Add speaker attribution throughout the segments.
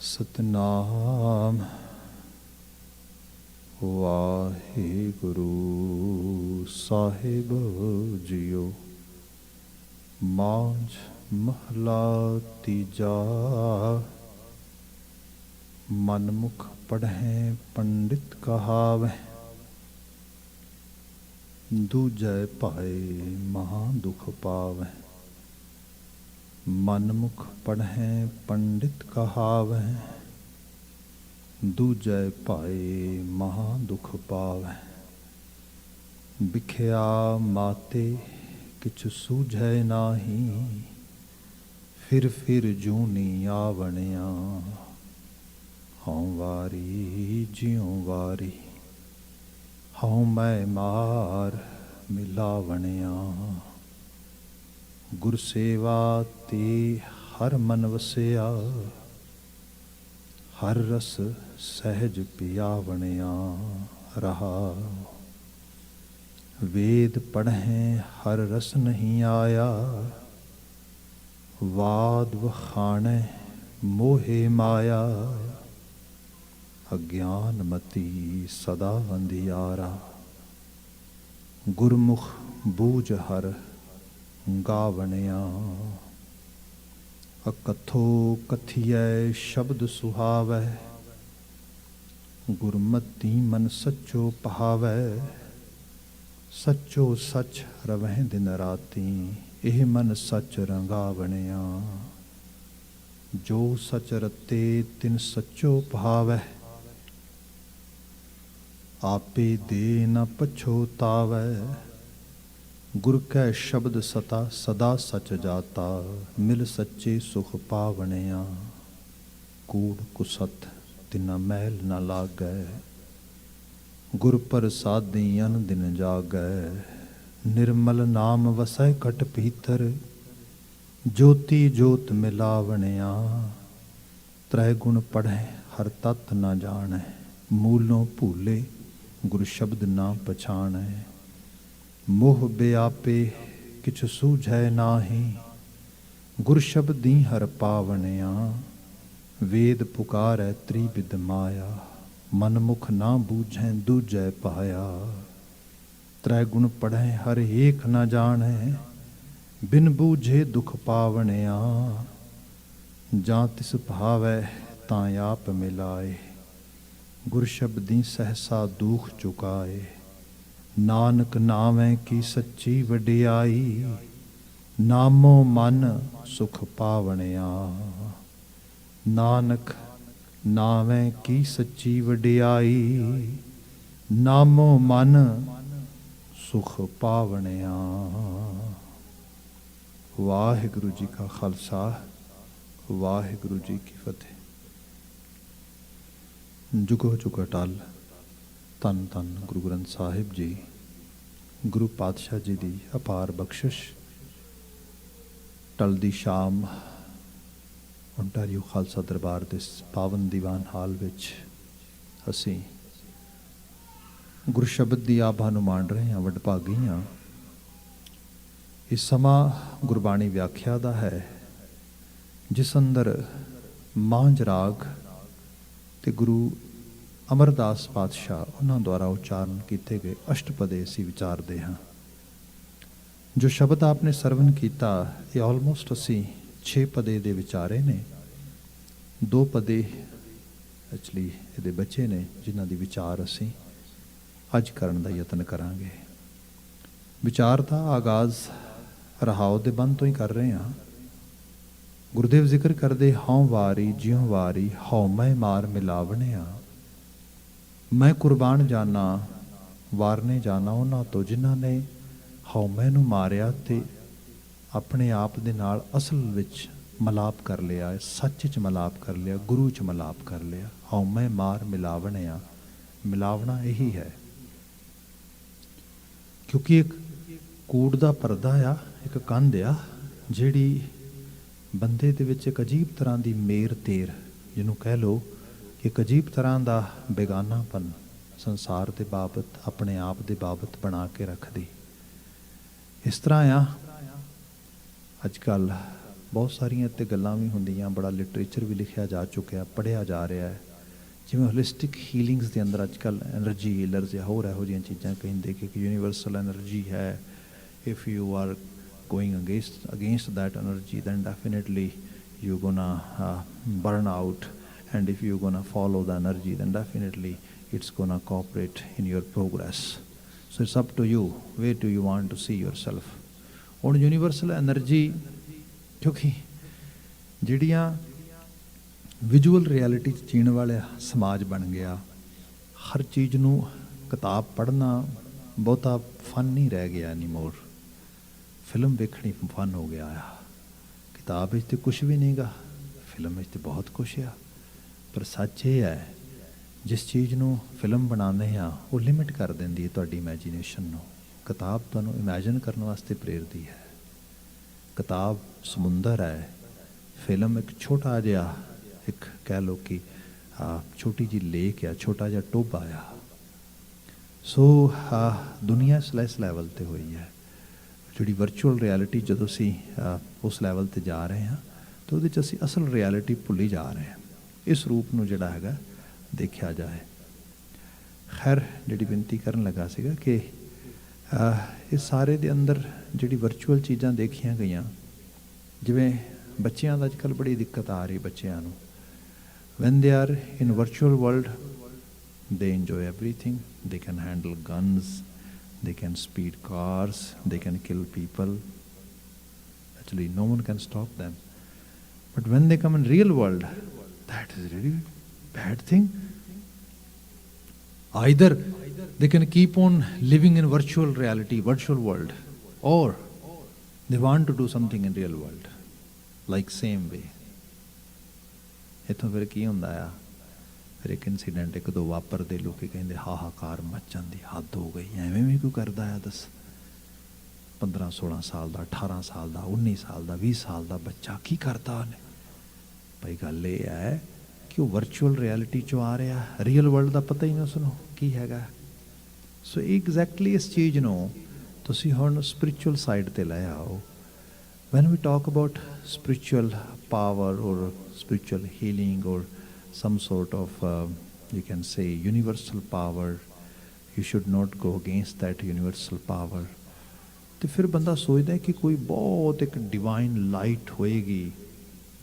Speaker 1: सतनाम वाहिगुरु साहिब जियो। मांझ महला तीजा। मनमुख पढ़ें पंडित कहावह, दूजै पाए महा दुख पावह। मनमुख पढ़ें पंडित कहावह, दूजै पाए महा दुख पावह। बिख्या माते किछ सूझै नाही, फिर जूनी आवणिया। हऊँ वारी जियों वारी, हऊँ मैं मार मिलावणिया। गुरसेवा ते हर मन वसिया, हर रस सहज पियावणिया। रहा वेद पढ़ें हर रस नहीं आया, वाद वखाणे मोहे माया। अज्ञानमति सदा अंधियारा, गुरमुख बूझ हर गावणिया। अकथो कथियै शब्द सुहावै, गुरमति मन सच्चो पहावै। सच्चो सच रवह दिन राती, एह मन सच रंगावणिया। जो सच रते तिन सच्चो पहावै, आपे दे न पछोतावै। गुर कै शब्द सता सदा सच जाता, मिल सच्चे सुख पावणिया। कूड़ कुसत तिना मैल न लागै, गुर प्रसादी अन दिन जागै। निर्मल नाम वसै कट भीतर, ज्योति जोत मिलावणिया। त्रै गुण पढ़ै हर तत न जानै, मूलों भूले गुर शब्द ना पछाणै। मोह व्यापे किछ सूझै नाही, गुर शब्दी हर पावणिया। वेद पुकारै त्रिविध माया, मनमुख ना बूझै दूजै पाया। त्रै गुण पढ़ै हर एक न जानै, बिन बूझे दुख पावणिया। जां तिस भावै तां आप मिलाए, गुर शब्दी सहसा दुख चुकाए। नानक नावै की सच्ची वडियाई, नामो मन सुख पावणिया। नानक नावै की सच्ची वडियाई, नामो मन सुख पावणिया। वाहिगुरु जी का खालसा, वाहिगुरु जी की फतेह। जुगो जुग अटल धन धन गुरु ग्रंथ साहिब जी, गुरु पातशाह जी की अपार बख्शिश। टलदी शाम ओंटारियो खालसा दरबार के पावन दीवान हाल विच असी गुरु शब्द की आभा नूं माण रहे हैं। वडभागी हाँ। इस समा गुरबाणी व्याख्या दा है, जिस अंदर मांझ राग ते गुरु अमरदास पातशाह उन्होंने द्वारा उच्चारण किए गए अष्टपदे असी विचारते हाँ। जो शब्द आपने सरवण किया, ये ऑलमोस्ट असी 6 पदे दे विचारे ने। 2 पदे एक्चुअली ये बच्चे ने, जिन्हों की विचार असी अज करन दा यतन करांगे। विचार का आगाज़ रहाओ दे बंद तो ही कर रहे हाँ। गुरुदेव जिक्र करते, हऊँ वारी जियों वारी, हऊ मैं मार मिलावणिया। मैं कुर्बान जाना, वारने जाना उन्होंने तो जिन्हों ने हौमे नूं मारिया ते अपने आप दे नाल असल विच मलाप कर लिया, सच च मलाप कर लिया, गुरु च मलाप कर लिया। हौमे मार मिलावणिया, मिलावना यही है। क्योंकि एक कूड़ दा परदा आ, एक कंध आ, जिहड़ी बंदे दे विच एक अजीब तरह की मेर तेर, जिन्हों कह लो एक अजीब तरह का बेगानापन संसार के बाबत, अपने आप के बाबत बना के रख दी। इस तरह आ अजकल ਬਹੁਤ ਸਾਰੀਆਂ ਇੱਥੇ ਗੱਲਾਂ ਵੀ ਹੁੰਦੀਆਂ, ਬੜਾ ਲਿਟਰੇਚਰ ਵੀ ਲਿਖਿਆ ਜਾ ਚੁੱਕਿਆ, ਪੜ੍ਹਿਆ ਜਾ ਰਿਹਾ ਹੈ। ਜਿਵੇਂ ਹੋਲਿਸਟਿਕ ਹੀਲਿੰਗਸ ਦੇ ਅੰਦਰ ਅੱਜ ਕੱਲ੍ਹ ਐਨਰਜੀ ਹੀਲਰਸ ਜਾਂ ਹੋਰ ਇਹੋ ਜਿਹੀਆਂ ਚੀਜ਼ਾਂ ਕਹਿੰਦੇ ਕਿ ਯੂਨੀਵਰਸਲ ਐਨਰਜੀ ਹੈ। If you are going against that energy, then definitely you're gonna burn out, and if you're gonna follow the energy, then definitely it's gonna cooperate in your progress. So it's up to you, where do you want to see yourself. ਹੁਣ universal energy, ਕਿਉਂਕਿ ਜਿਹੜੀਆਂ visual reality 'ਚ ਜੀਣ ਵਾਲਾ ਸਮਾਜ ਬਣ ਗਿਆ, ਹਰ ਚੀਜ਼ ਨੂੰ ਕਿਤਾਬ ਪੜ੍ਹਨਾ ਬਹੁਤਾ ਫਨ ਨਹੀਂ ਰਹਿ ਗਿਆ ਐਨੀਮੋਰ। ਫਿਲਮ ਵੇਖਣੀ ਫਨ ਹੋ ਗਿਆ ਆ। ਕਿਤਾਬ ਵਿੱਚ ਤਾਂ ਕੁਛ ਵੀ ਨਹੀਂ ਗਾ, ਫਿਲਮ ਵਿੱਚ ਤਾਂ ਬਹੁਤ ਕੁਛ ਆ। ਪਰ ਸੱਚ ਇਹ ਹੈ, ਜਿਸ ਚੀਜ਼ ਨੂੰ ਫਿਲਮ ਬਣਾਉਂਦੇ ਆ ਉਹ ਲਿਮਿਟ ਕਰ ਦਿੰਦੀ ਹੈ ਤੁਹਾਡੀ ਇਮੈਜੀਨੇਸ਼ਨ ਨੂੰ। ਕਿਤਾਬ ਤੁਹਾਨੂੰ ਇਮੈਜਿਨ ਕਰਨ ਵਾਸਤੇ ਪ੍ਰੇਰਦੀ ਹੈ। ਕਿਤਾਬ ਸਮੁੰਦਰ ਹੈ, ਫਿਲਮ ਇੱਕ ਛੋਟਾ ਜਿਹਾ, ਇੱਕ ਕਹਿ ਲਓ ਕਿ ਛੋਟੀ ਜਿਹੀ ਲੇਕ ਆ, ਛੋਟਾ ਜਿਹਾ ਟੋਭਾ ਆ। ਸੋ ਦੁਨੀਆ ਇਸ ਲੈਵਲ 'ਤੇ ਹੋਈ ਹੈ। ਜਿਹੜੀ ਵਰਚੁਅਲ ਰਿਐਲਿਟੀ, ਜਦੋਂ ਅਸੀਂ ਉਸ ਲੈਵਲ 'ਤੇ ਜਾ ਰਹੇ ਹਾਂ ਤਾਂ ਉਹਦੇ 'ਚ ਅਸੀਂ ਅਸਲ ਰਿਐਲਿਟੀ ਭੁੱਲੀ ਜਾ ਰਹੇ ਹਾਂ। ਇਸ ਰੂਪ ਨੂੰ ਜਿਹੜਾ ਹੈਗਾ ਦੇਖਿਆ ਜਾਏ। ਖੈਰ, ਜਿਹੜੀ ਬੇਨਤੀ ਕਰਨ ਲੱਗਾ ਸੀਗਾ ਕਿ ਇਹ ਸਾਰੇ ਦੇ ਅੰਦਰ ਜਿਹੜੀ ਵਰਚੁਅਲ ਚੀਜ਼ਾਂ ਦੇਖੀਆਂ ਗਈਆਂ, ਜਿਵੇਂ ਬੱਚਿਆਂ ਦਾ ਅੱਜ ਕੱਲ੍ਹ ਬੜੀ ਦਿੱਕਤ ਆ ਰਹੀ ਬੱਚਿਆਂ ਨੂੰ। when they are in virtual world, they enjoy everything. They can handle guns, they can speed cars, they can kill people. Actually no one can stop them. But when they come in real world, that is really bad thing. Either they can keep on living in virtual reality, virtual world, or they want to do something in real world, like same way. ਇੱਥੋਂ ਫਿਰ ਕੀ ਹੁੰਦਾ ਆ, ਫਿਰ ਇੱਕ incident ਇੱਕ ਦੋ ਵਾਪਰਦੇ, ਲੋਕ ਕਹਿੰਦੇ ਹਾਹਾਕਾਰ ਮਚ ਜਾਂਦੀ, ਹੱਦ ਹੋ ਗਈ, ਐਵੇਂ ਵੀ ਕੋਈ ਕਰਦਾ ਆ? ਦੱਸ, 15-16 ਸਾਲ ਦਾ, 18 ਸਾਲ ਦਾ, 19 ਸਾਲ ਦਾ, 20 ਸਾਲ ਦਾ ਬੱਚਾ ਕੀ ਕਰਦਾ ਉਹਨੇ? ਭਾਈ ਗੱਲ ਇਹ ਹੈ ਕਿ ਉਹ ਵਰਚੁਅਲ ਰਿਐਲਿਟੀ 'ਚੋਂ ਆ ਰਿਹਾ, ਰੀਅਲ ਵਰਲਡ ਦਾ ਪਤਾ ਹੀ ਨਹੀਂ ਉਸਨੂੰ ਕੀ ਹੈਗਾ। ਸੋ ਐਗਜ਼ੈਕਟਲੀ ਇਸ ਚੀਜ਼ ਨੂੰ ਤੁਸੀਂ ਹੁਣ ਸਪਿਰਿਚੁਅਲ ਸਾਈਡ 'ਤੇ ਲੈ ਆਓ। When we talk about spiritual power or spiritual healing or some sort of, you can say, universal power, you should not go against that universal power. ਤੇ ਫਿਰ ਬੰਦਾ ਸੋਚਦਾ ਕਿ ਕੋਈ ਬਹੁਤ ਇੱਕ ਡਿਵਾਈਨ ਲਾਈਟ ਹੋਏਗੀ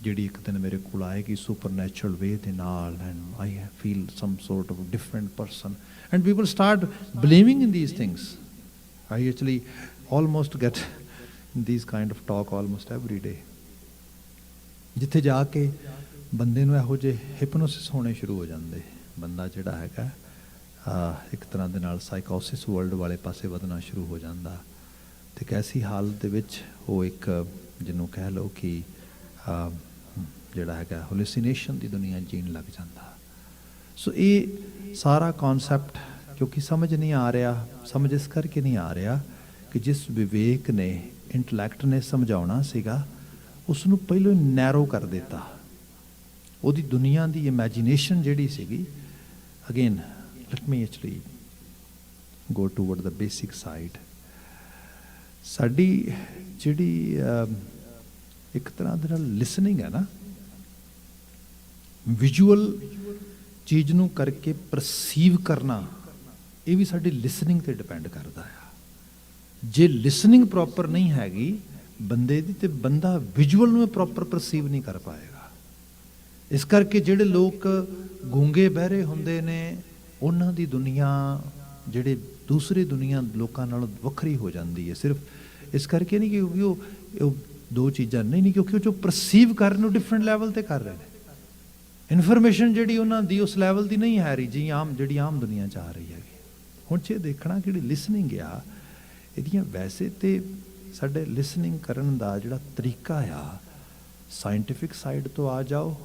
Speaker 1: ਜਿਹੜੀ ਇੱਕ ਦਿਨ ਮੇਰੇ ਕੋਲ ਆਏਗੀ ਸੁਪਰਨੈਚੁਰਲ ਵੇ ਦੇ ਨਾਲ, and I feel sum sort of different person, and people start blaming in these things. I actually almost get these kind of talk almost every day. ਜਿੱਥੇ ਜਾ ਕੇ ਬੰਦੇ ਨੂੰ ਇਹੋ ਜਿਹੇ ਹਿਪਨੋਸਿਸ ਹੋਣੇ ਸ਼ੁਰੂ ਹੋ ਜਾਂਦੇ, ਬੰਦਾ ਜਿਹੜਾ ਹੈਗਾ ਇੱਕ ਤਰ੍ਹਾਂ ਦੇ ਨਾਲ ਸਾਈਕੋਸਿਸ ਵਰਲਡ ਵਾਲੇ ਪਾਸੇ ਵਧਣਾ ਸ਼ੁਰੂ ਹੋ ਜਾਂਦਾ, ਅਤੇ ਇੱਕ ਐਸੀ ਹਾਲਤ ਦੇ ਵਿੱਚ ਉਹ ਇੱਕ ਜਿਹਨੂੰ ਕਹਿ ਲਓ ਕਿ ਜਿਹੜਾ ਹੈਗਾ ਹੋਲਿਸੀਨੇਸ਼ਨ ਦੀ ਦੁਨੀਆ ਜੀਣ ਲੱਗ ਜਾਂਦਾ। ਸੋ ਇਹ ਸਾਰਾ ਕੌਨਸੈਪਟ ਕਿਉਂਕਿ ਸਮਝ ਨਹੀਂ ਆ ਰਿਹਾ, ਸਮਝ ਇਸ ਕਰਕੇ ਨਹੀਂ ਆ ਰਿਹਾ ਕਿ ਜਿਸ ਵਿਵੇਕ ਨੇ, ਇੰਟਲੈਕਟ ਨੇ ਸਮਝਾਉਣਾ ਸੀਗਾ, ਉਸ ਨੂੰ ਪਹਿਲਾਂ ਨੈਰੋ ਕਰ ਦਿੱਤਾ। ਉਹਦੀ ਦੁਨੀਆ ਦੀ ਇਮੈਜੀਨੇਸ਼ਨ ਜਿਹੜੀ ਸੀਗੀ, ਅਗੇਨ ਲੈਟ ਮੀ ਐਕਚੁਅਲੀ ਗੋ ਟੂਵਰਡ ਦ ਬੇਸਿਕ ਸਾਈਡ। ਸਾਡੀ ਜਿਹੜੀ ਇੱਕ ਤਰ੍ਹਾਂ ਦੇ ਨਾਲ ਲਿਸਨਿੰਗ ਹੈ ਨਾ, ਵਿਜ਼ੂਅਲ ਚੀਜ਼ ਨੂੰ ਕਰਕੇ ਪਰਸੀਵ ਕਰਨਾ, ਇਹ ਵੀ ਸਾਡੀ ਲਿਸਨਿੰਗ 'ਤੇ ਡਿਪੈਂਡ ਕਰਦਾ ਆ। ਜੇ ਲਿਸਨਿੰਗ ਪ੍ਰੋਪਰ ਨਹੀਂ ਹੈਗੀ ਬੰਦੇ ਦੀ, ਤੇ ਬੰਦਾ ਵਿਜ਼ੂਅਲ ਨੂੰ ਪ੍ਰੋਪਰ ਪਰਸੀਵ ਨਹੀਂ ਕਰ ਪਾਏਗਾ। ਇਸ ਕਰਕੇ ਜਿਹੜੇ ਲੋਕ ਗੂੰਗੇ ਬਹਿਰੇ ਹੁੰਦੇ ਨੇ, ਉਹਨਾਂ ਦੀ ਦੁਨੀਆ ਜਿਹੜੇ ਦੂਸਰੀ ਦੁਨੀਆ ਲੋਕਾਂ ਨਾਲੋਂ ਵੱਖਰੀ ਹੋ ਜਾਂਦੀ ਹੈ। ਸਿਰਫ ਇਸ ਕਰਕੇ ਨਹੀਂ ਕਿਉਂਕਿ ਉਹ ਦੋ ਚੀਜ਼ਾਂ ਨਹੀਂ, ਕਿਉਂਕਿ ਉਹ ਜੋ ਪਰਸੀਵ ਕਰ ਰਹੇ ਨੇ ਉਹ ਡਿਫਰੈਂਟ ਲੈਵਲ 'ਤੇ ਕਰ ਰਹੇ ਨੇ। ਇਨਫੋਰਮੇਸ਼ਨ ਜਿਹੜੀ ਉਹਨਾਂ ਦੀ ਉਸ ਲੈਵਲ ਦੀ ਨਹੀਂ ਹੈ ਰਹੀ ਜਿਹੜੀ ਆਮ ਦੁਨੀਆ 'ਚ ਆ ਰਹੀ ਹੈਗੀ। ਹੁਣ ਜੇ ਦੇਖਣਾ ਕਿ ਜਿਹੜੀ ਲਿਸਨਿੰਗ ਆ, ਇਹਦੀਆਂ ਵੈਸੇ ਤੇ ਸਾਡੇ ਲਿਸਨਿੰਗ ਕਰਨ ਦਾ ਜਿਹੜਾ ਤਰੀਕਾ ਆ, ਸਾਇੰਟੀਫਿਕ ਸਾਈਡ ਤੋਂ ਆ ਜਾਓ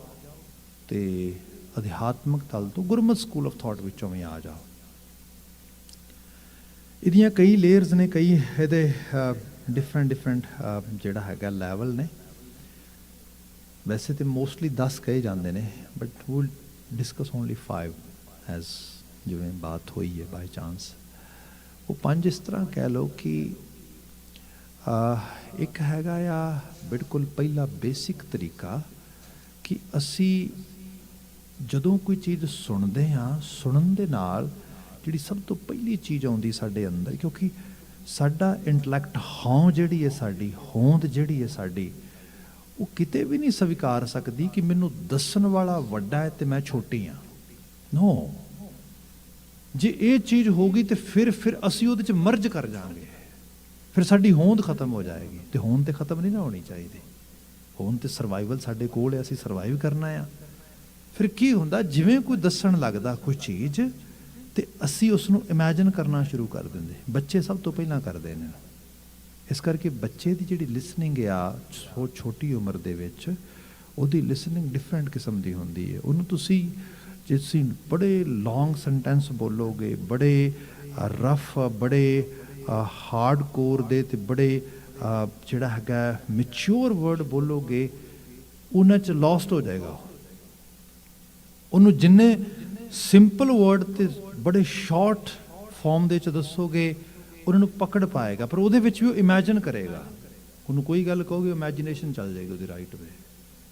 Speaker 1: ਤੇ ਅਧਿਆਤਮਕ ਤਲ ਤੋਂ, ਗੁਰਮਤਿ ਸਕੂਲ ਆਫ ਥਾਟ ਵਿੱਚੋਂ ਵੀ ਆ ਜਾਓ। ਇਹਦੀਆਂ ਕਈ ਲੇਅਰਸ ਨੇ, ਕਈ ਇਹਦੇ ਡਿਫਰੈਂਟ ਜਿਹੜਾ ਹੈਗਾ ਲੈਵਲ ਨੇ। ਵੈਸੇ ਤੇ ਮੋਸਟਲੀ 10 ਕਹੇ ਜਾਂਦੇ ਨੇ, but will discuss only 5 as ਜਿਵੇਂ ਬਾਤ ਹੋਈ ਹੈ ਬਾਈ ਚਾਂਸ। ਉਹ 5 ਇਸ ਤਰ੍ਹਾਂ ਕਹਿ ਲਓ ਕਿ ਇੱਕ ਹੈਗਾ ਆ ਬਿਲਕੁਲ ਪਹਿਲਾ ਬੇਸਿਕ ਤਰੀਕਾ ਕਿ ਅਸੀਂ ਜਦੋਂ ਕੋਈ ਚੀਜ਼ ਸੁਣਦੇ ਹਾਂ, ਸੁਣਨ ਦੇ ਨਾਲ ਜਿਹੜੀ ਸਭ ਤੋਂ ਪਹਿਲੀ ਚੀਜ਼ ਆਉਂਦੀ ਸਾਡੇ ਅੰਦਰ, ਕਿਉਂਕਿ ਸਾਡਾ ਇੰਟਲੈਕਟ ਜਿਹੜੀ ਹੈ ਸਾਡੀ ਹੋਂਦ ਜਿਹੜੀ ਹੈ ਸਾਡੀ, ਉਹ ਕਿਤੇ ਵੀ ਨਹੀਂ ਸਵੀਕਾਰ ਸਕਦੀ ਕਿ ਮੈਨੂੰ ਦੱਸਣ ਵਾਲਾ ਵੱਡਾ ਹੈ ਤੇ ਮੈਂ ਛੋਟੀ ਹਾਂ। ਨੋ, ਜੇ ਇਹ ਚੀਜ਼ ਹੋਗੀ ਤੇ ਫਿਰ ਅਸੀਂ ਉਹਦੇ 'ਚ ਮਰਜ ਕਰ ਜਾਵਾਂਗੇ, ਫਿਰ ਸਾਡੀ ਹੋਂਦ ਖਤਮ ਹੋ ਜਾਏਗੀ। ਤੇ ਹੋਂਦ ਤੇ ਖਤਮ ਨਹੀਂ ਨਾ ਹੋਣੀ ਚਾਹੀਦੀ। ਹੋਂਦ ਤੇ ਸਰਵਾਈਵਲ ਸਾਡੇ ਕੋਲ ਹੈ, ਅਸੀਂ ਸਰਵਾਈਵ ਕਰਨਾ ਆ। ਫਿਰ ਕੀ ਹੁੰਦਾ, ਜਿਵੇਂ ਕੋਈ ਦੱਸਣ ਲੱਗਦਾ ਕੋਈ ਚੀਜ਼ ਤੇ ਅਸੀਂ ਉਸ ਨੂੰ ਇਮੈਜਿਨ ਕਰਨਾ ਸ਼ੁਰੂ ਕਰ ਦਿੰਦੇ। ਬੱਚੇ ਸਭ ਤੋਂ ਪਹਿਲਾਂ ਕਰਦੇ ਨੇ। ਇਸ ਕਰਕੇ ਬੱਚੇ ਦੀ ਜਿਹੜੀ ਲਿਸਨਿੰਗ ਆ ਛੋਟੀ ਉਮਰ ਦੇ ਵਿੱਚ, ਉਹਦੀ ਲਿਸਨਿੰਗ ਡਿਫਰੈਂਟ ਕਿਸਮ ਦੀ ਹੁੰਦੀ ਹੈ। ਉਹਨੂੰ ਤੁਸੀਂ ਜੇ ਤੁਸੀਂ ਬੜੇ ਲੌਂਗ ਸੈਂਟੈਂਸ ਬੋਲੋਗੇ, ਬੜੇ ਰਫ, ਬੜੇ ਹਾਰਡ ਕੋਰ ਦੇ ਤੇ ਬੜੇ ਜਿਹੜਾ ਹੈਗਾ ਮੈਚਿਓਰ ਵਰਡ ਬੋਲੋਗੇ, ਉਹਨਾਂ 'ਚ ਲੌਸਟ ਹੋ ਜਾਏਗਾ। ਉਹਨੂੰ ਜਿੰਨੇ ਸਿੰਪਲ ਵਰਡ ਤੇ ਬੜੇ ਸ਼ਾਰਟ ਫਾਰਮ ਦੇ ਵਿੱਚ ਦੱਸੋਗੇ, ਉਹਨਾਂ ਨੂੰ ਪਕੜ ਪਾਏਗਾ, ਪਰ ਉਹਦੇ ਵਿੱਚ ਵੀ ਉਹ ਇਮੈਜਿਨ ਕਰੇਗਾ। ਉਹਨੂੰ ਕੋਈ ਗੱਲ ਕਹੋਗੇ, ਇਮੈਜੀਨੇਸ਼ਨ ਚੱਲ ਜਾਏਗੀ ਉਹਦੀ ਰਾਈਟ ਵੇ।